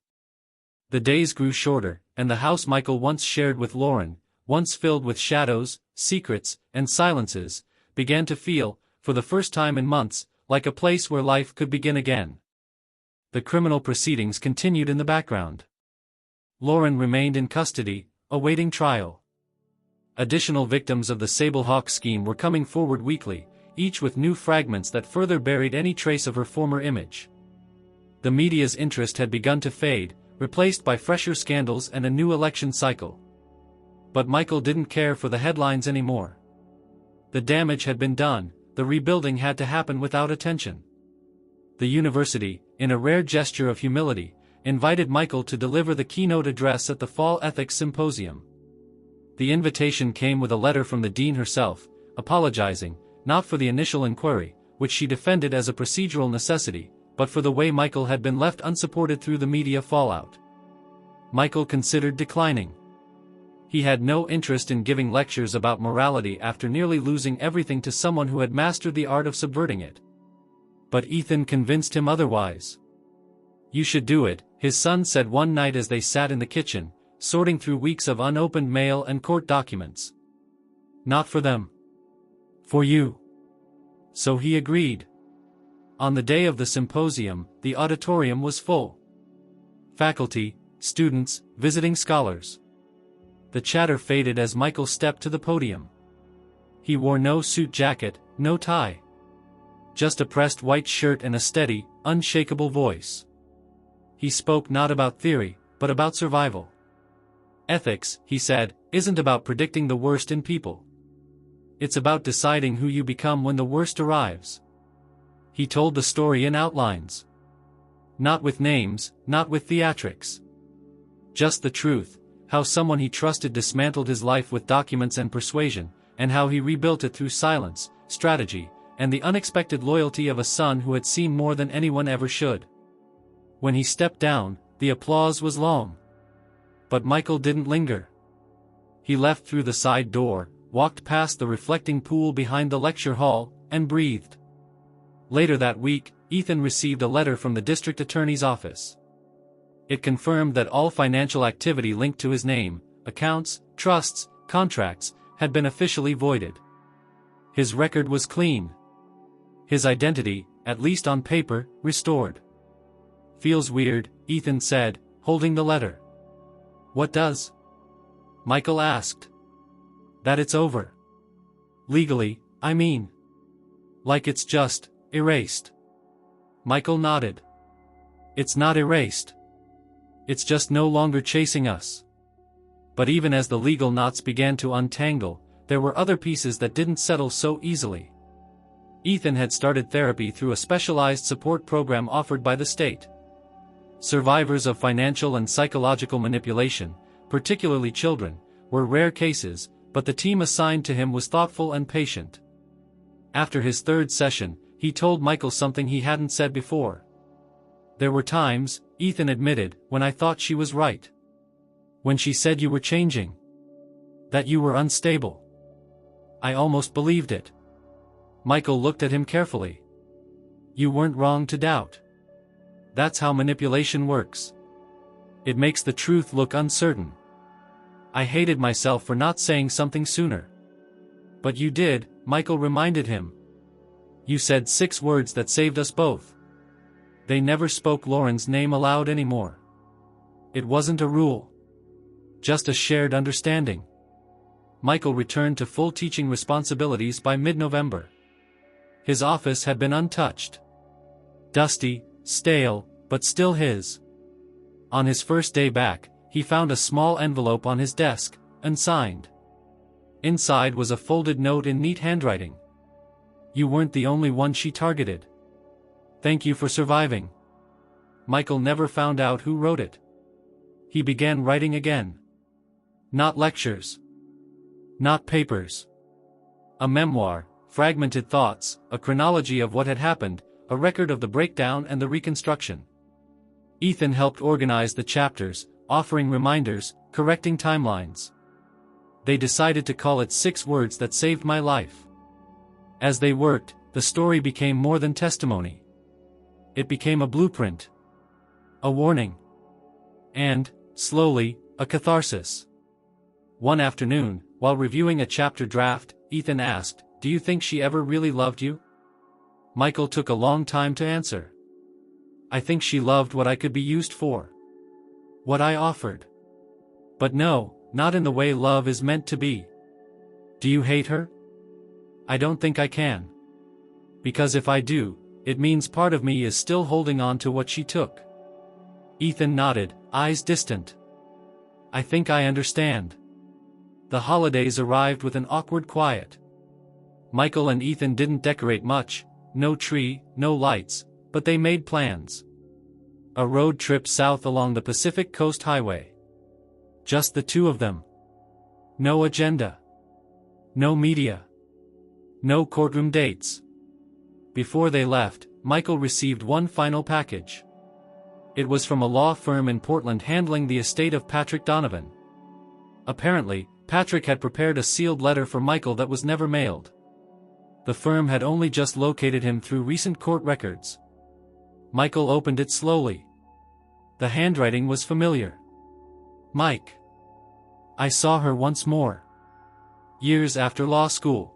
The days grew shorter, and the house Michael once shared with Lauren, once filled with shadows, secrets, and silences, began to feel, for the first time in months, like a place where life could begin again. The criminal proceedings continued in the background. Lauren remained in custody, awaiting trial. Additional victims of the Sable Hawk scheme were coming forward weekly, each with new fragments that further buried any trace of her former image. The media's interest had begun to fade, replaced by fresher scandals and a new election cycle. But Michael didn't care for the headlines anymore. The damage had been done, the rebuilding had to happen without attention. The university, in a rare gesture of humility, invited Michael to deliver the keynote address at the Fall Ethics Symposium. The invitation came with a letter from the dean herself, apologizing, not for the initial inquiry, which she defended as a procedural necessity, but for the way Michael had been left unsupported through the media fallout. Michael considered declining. He had no interest in giving lectures about morality after nearly losing everything to someone who had mastered the art of subverting it. But Ethan convinced him otherwise. "You should do it," his son said one night as they sat in the kitchen, sorting through weeks of unopened mail and court documents. "Not for them. For you." So he agreed. On the day of the symposium, the auditorium was full. Faculty, students, visiting scholars. The chatter faded as Michael stepped to the podium. He wore no suit jacket, no tie. Just a pressed white shirt and a steady, unshakable voice. He spoke not about theory, but about survival. "Ethics," he said, "isn't about predicting the worst in people. It's about deciding who you become when the worst arrives." He told the story in outlines. Not with names, not with theatrics. Just the truth, how someone he trusted dismantled his life with documents and persuasion, and how he rebuilt it through silence, strategy, and the unexpected loyalty of a son who had seen more than anyone ever should. When he stepped down, the applause was long. But Michael didn't linger. He left through the side door, walked past the reflecting pool behind the lecture hall, and breathed. Later that week, Ethan received a letter from the district attorney's office. It confirmed that all financial activity linked to his name, accounts, trusts, contracts, had been officially voided. His record was clean. His identity, at least on paper, restored. "Feels weird," Ethan said, holding the letter. "What does?" Michael asked. "That it's over. Legally, I mean. Like it's just erased." Michael nodded. "It's not erased. It's just no longer chasing us." But even as the legal knots began to untangle, there were other pieces that didn't settle so easily. Ethan had started therapy through a specialized support program offered by the state. Survivors of financial and psychological manipulation, particularly children, were rare cases, but the team assigned to him was thoughtful and patient. After his third session, he told Michael something he hadn't said before. "There were times," Ethan admitted, "when I thought she was right. When she said you were changing. That you were unstable. I almost believed it." Michael looked at him carefully. "You weren't wrong to doubt. That's how manipulation works. It makes the truth look uncertain. I hated myself for not saying something sooner." "But you did," Michael reminded him. "You said 6 words that saved us both." They never spoke Lauren's name aloud anymore. It wasn't a rule. Just a shared understanding. Michael returned to full teaching responsibilities by mid-November. His office had been untouched. Dusty, stale, but still his. On his first day back, he found a small envelope on his desk, unsigned. Inside was a folded note in neat handwriting. "You weren't the only one she targeted. Thank you for surviving." Michael never found out who wrote it. He began writing again. Not lectures. Not papers. A memoir, fragmented thoughts, a chronology of what had happened, a record of the breakdown and the reconstruction. Ethan helped organize the chapters, offering reminders, correcting timelines. They decided to call it 6 Words That Saved My Life. As they worked, the story became more than testimony. It became a blueprint. A warning. And, slowly, a catharsis. One afternoon, while reviewing a chapter draft, Ethan asked, "Do you think she ever really loved you?" Michael took a long time to answer. "I think she loved what I could be used for. What I offered. But no, not in the way love is meant to be." "Do you hate her?" "I don't think I can. Because if I do, it means part of me is still holding on to what she took." Ethan nodded, eyes distant. "I think I understand." The holidays arrived with an awkward quiet. Michael and Ethan didn't decorate much, no tree, no lights, but they made plans. A road trip south along the Pacific Coast Highway. Just the two of them. No agenda. No media. No courtroom dates. Before they left, Michael received one final package. It was from a law firm in Portland handling the estate of Patrick Donovan. Apparently, Patrick had prepared a sealed letter for Michael that was never mailed. The firm had only just located him through recent court records. Michael opened it slowly. The handwriting was familiar. "Mike. I saw her once more. Years after law school.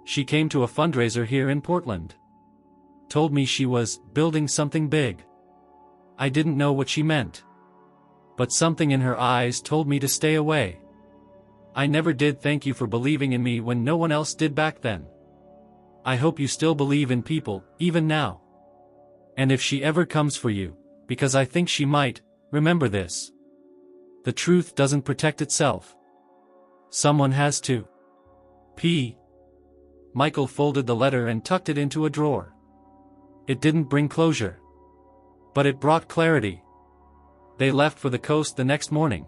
She came to a fundraiser here in Portland. Told me she was building something big. I didn't know what she meant. But something in her eyes told me to stay away. I never did thank you for believing in me when no one else did back then. I hope you still believe in people, even now. And if she ever comes for you, because I think she might, remember this. The truth doesn't protect itself. Someone has to." P. Michael folded the letter and tucked it into a drawer. It didn't bring closure. But it brought clarity. They left for the coast the next morning.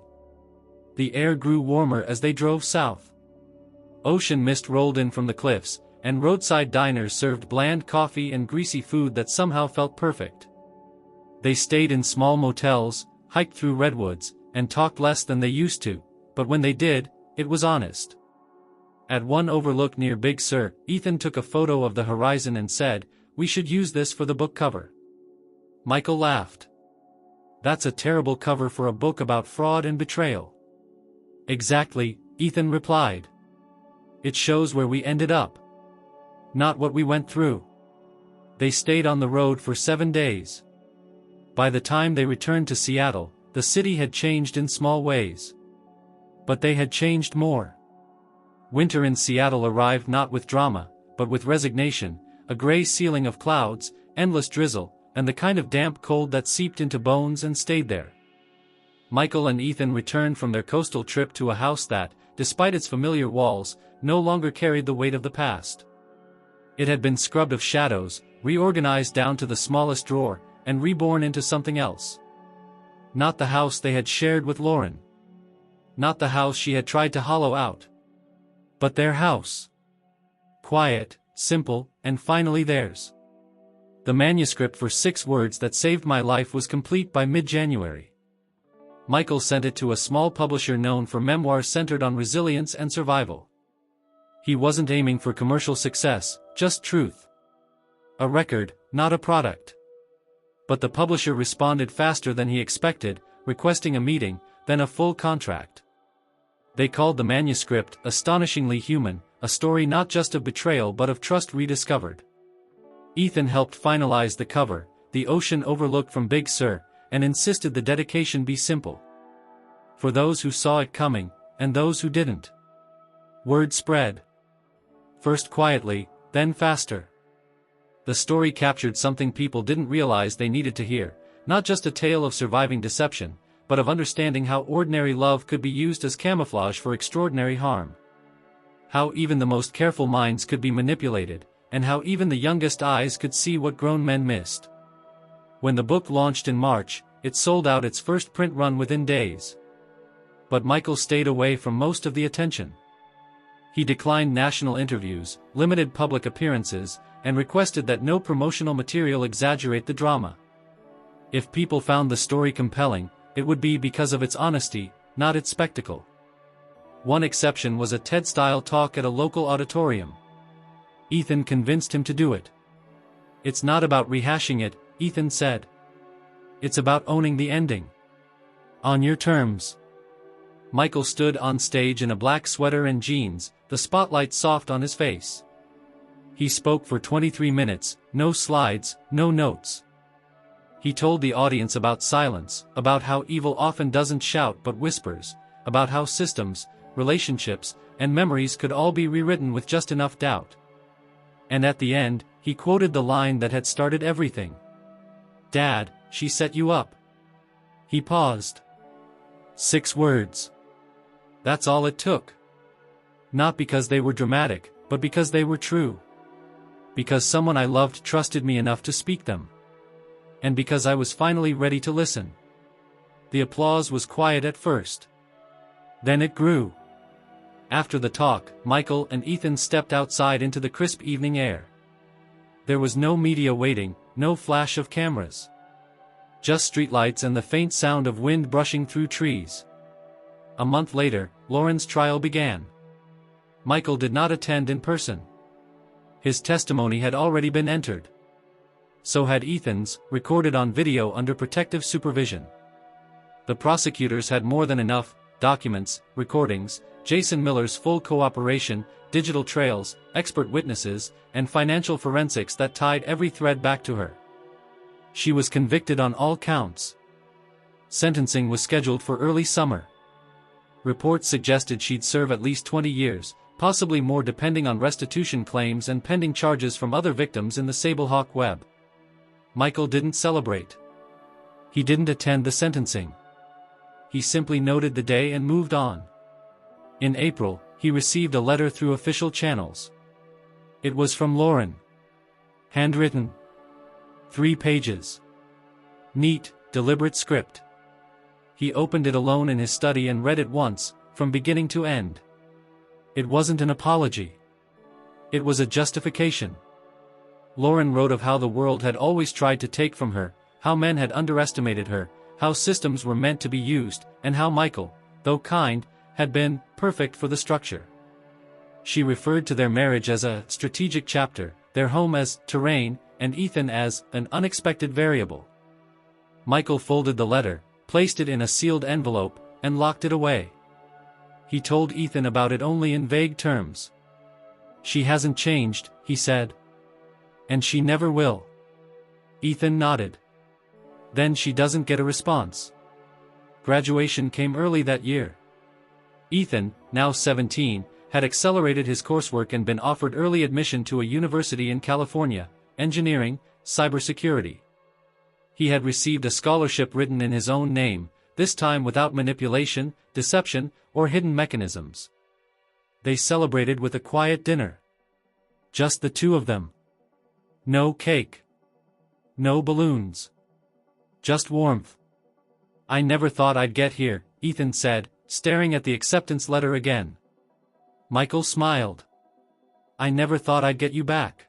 The air grew warmer as they drove south. Ocean mist rolled in from the cliffs, and roadside diners served bland coffee and greasy food that somehow felt perfect. They stayed in small motels, hiked through redwoods, and talked less than they used to, but when they did, it was honest. At one overlook near Big Sur, Ethan took a photo of the horizon and said, "We should use this for the book cover." Michael laughed. "That's a terrible cover for a book about fraud and betrayal." "Exactly," Ethan replied. "It shows where we ended up. Not what we went through." They stayed on the road for 7 days. By the time they returned to Seattle, the city had changed in small ways. But they had changed more. Winter in Seattle arrived not with drama, but with resignation, a gray ceiling of clouds, endless drizzle, and the kind of damp cold that seeped into bones and stayed there. Michael and Ethan returned from their coastal trip to a house that, despite its familiar walls, no longer carried the weight of the past. It had been scrubbed of shadows, reorganized down to the smallest drawer, and reborn into something else. Not the house they had shared with Lauren. Not the house she had tried to hollow out. But their house. Quiet, simple, and finally theirs. The manuscript for 6 Words That Saved My Life was complete by mid-January. Michael sent it to a small publisher known for memoirs centered on resilience and survival. He wasn't aiming for commercial success, just truth. A record, not a product. But the publisher responded faster than he expected, requesting a meeting, then a full contract. They called the manuscript Astonishingly Human, a story not just of betrayal but of trust rediscovered. Ethan helped finalize the cover, the ocean overlooked from Big Sur, and insisted the dedication be simple. For those who saw it coming, and those who didn't. Word spread. First quietly, then faster. The story captured something people didn't realize they needed to hear, not just a tale of surviving deception, but of understanding how ordinary love could be used as camouflage for extraordinary harm. How even the most careful minds could be manipulated, and how even the youngest eyes could see what grown men missed. When the book launched in March, it sold out its first print run within days. But Michael stayed away from most of the attention. He declined national interviews, limited public appearances, and requested that no promotional material exaggerate the drama. If people found the story compelling, it would be because of its honesty, not its spectacle. One exception was a TED-style talk at a local auditorium. Ethan convinced him to do it. "It's not about rehashing it," Ethan said. "It's about owning the ending. On your terms." Michael stood on stage in a black sweater and jeans, the spotlight soft on his face. He spoke for 23 minutes, no slides, no notes. He told the audience about silence, about how evil often doesn't shout but whispers, about how systems, relationships, and memories could all be rewritten with just enough doubt. And at the end, he quoted the line that had started everything. "Dad, she set you up." He paused. 6 words. That's all it took. Not because they were dramatic, but because they were true. Because someone I loved trusted me enough to speak them. And because I was finally ready to listen. The applause was quiet at first. Then it grew. After the talk, Michael and Ethan stepped outside into the crisp evening air. There was no media waiting, no flash of cameras. Just streetlights and the faint sound of wind brushing through trees. A month later, Lauren's trial began. Michael did not attend in person. His testimony had already been entered. So had Ethan's, recorded on video under protective supervision. The prosecutors had more than enough documents, recordings, Jason Miller's full cooperation, digital trails, expert witnesses, and financial forensics that tied every thread back to her. She was convicted on all counts. Sentencing was scheduled for early summer. Reports suggested she'd serve at least 20 years, possibly more depending on restitution claims and pending charges from other victims in the Sablehawk web. Michael didn't celebrate. He didn't attend the sentencing. He simply noted the day and moved on. In April, he received a letter through official channels. It was from Lauren. Handwritten. 3 pages. Neat, deliberate script. He opened it alone in his study and read it once, from beginning to end. It wasn't an apology. It was a justification. Lauren wrote of how the world had always tried to take from her, how men had underestimated her, how systems were meant to be used, and how Michael, though kind, had been perfect for the structure. She referred to their marriage as a strategic chapter, their home as terrain, and Ethan as an unexpected variable. Michael folded the letter, placed it in a sealed envelope, and locked it away. He told Ethan about it only in vague terms. "She hasn't changed," he said. "And she never will." Ethan nodded. "Then she doesn't get a response." Graduation came early that year. Ethan, now 17, had accelerated his coursework and been offered early admission to a university in California, engineering, cybersecurity. He had received a scholarship written in his own name, this time without manipulation, deception, or hidden mechanisms. They celebrated with a quiet dinner. Just the two of them. No cake. No balloons. Just warmth. I never thought I'd get here, Ethan said, staring at the acceptance letter again. Michael smiled. I never thought I'd get you back.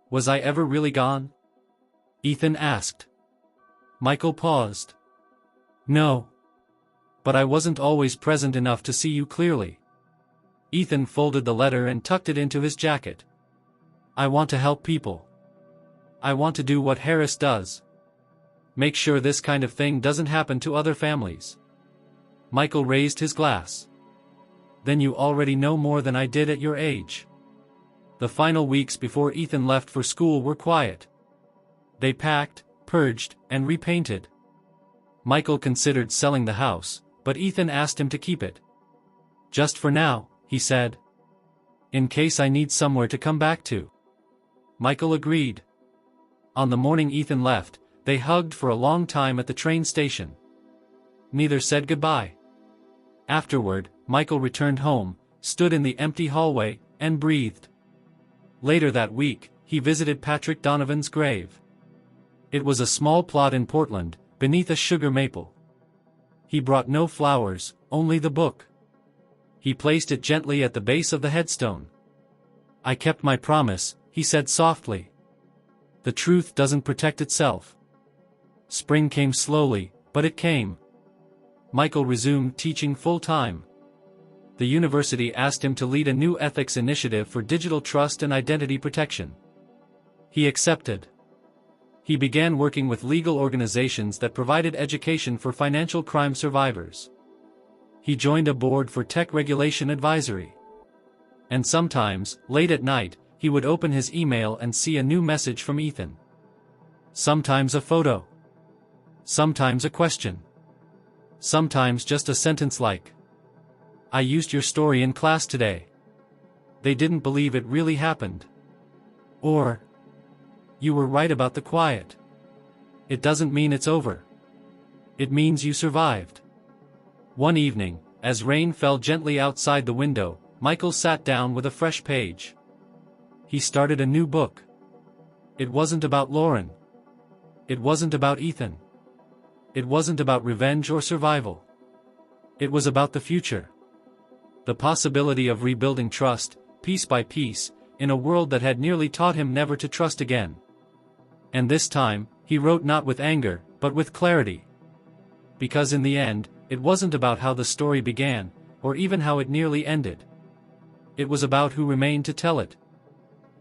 Was I ever really gone? Ethan asked. Michael paused. No. But I wasn't always present enough to see you clearly. Ethan folded the letter and tucked it into his jacket. I want to help people. I want to do what Harris does. Make sure this kind of thing doesn't happen to other families. Michael raised his glass. Then you already know more than I did at your age. The final weeks before Ethan left for school were quiet. They packed, purged, and repainted. Michael considered selling the house, but Ethan asked him to keep it. Just for now, he said. In case I need somewhere to come back to. Michael agreed. On the morning Ethan left, they hugged for a long time at the train station. Neither said goodbye. Afterward, Michael returned home, stood in the empty hallway, and breathed. Later that week, he visited Patrick Donovan's grave. It was a small plot in Portland, beneath a sugar maple. He brought no flowers, only the book. He placed it gently at the base of the headstone. I kept my promise, he said softly. The truth doesn't protect itself. Spring came slowly, but it came. Michael resumed teaching full-time. The university asked him to lead a new ethics initiative for digital trust and identity protection. He accepted. He began working with legal organizations that provided education for financial crime survivors. He joined a board for tech regulation advisory. And sometimes, late at night, he would open his email and see a new message from Ethan. Sometimes a photo. Sometimes a question. Sometimes just a sentence like, I used your story in class today. They didn't believe it really happened. Or, you were right about the quiet. It doesn't mean it's over. It means you survived. One evening, as rain fell gently outside the window, Michael sat down with a fresh page. He started a new book. It wasn't about Lauren. It wasn't about Ethan. It wasn't about revenge or survival. It was about the future. The possibility of rebuilding trust, piece by piece, in a world that had nearly taught him never to trust again. And this time, he wrote not with anger, but with clarity. Because in the end, it wasn't about how the story began, or even how it nearly ended. It was about who remained to tell it.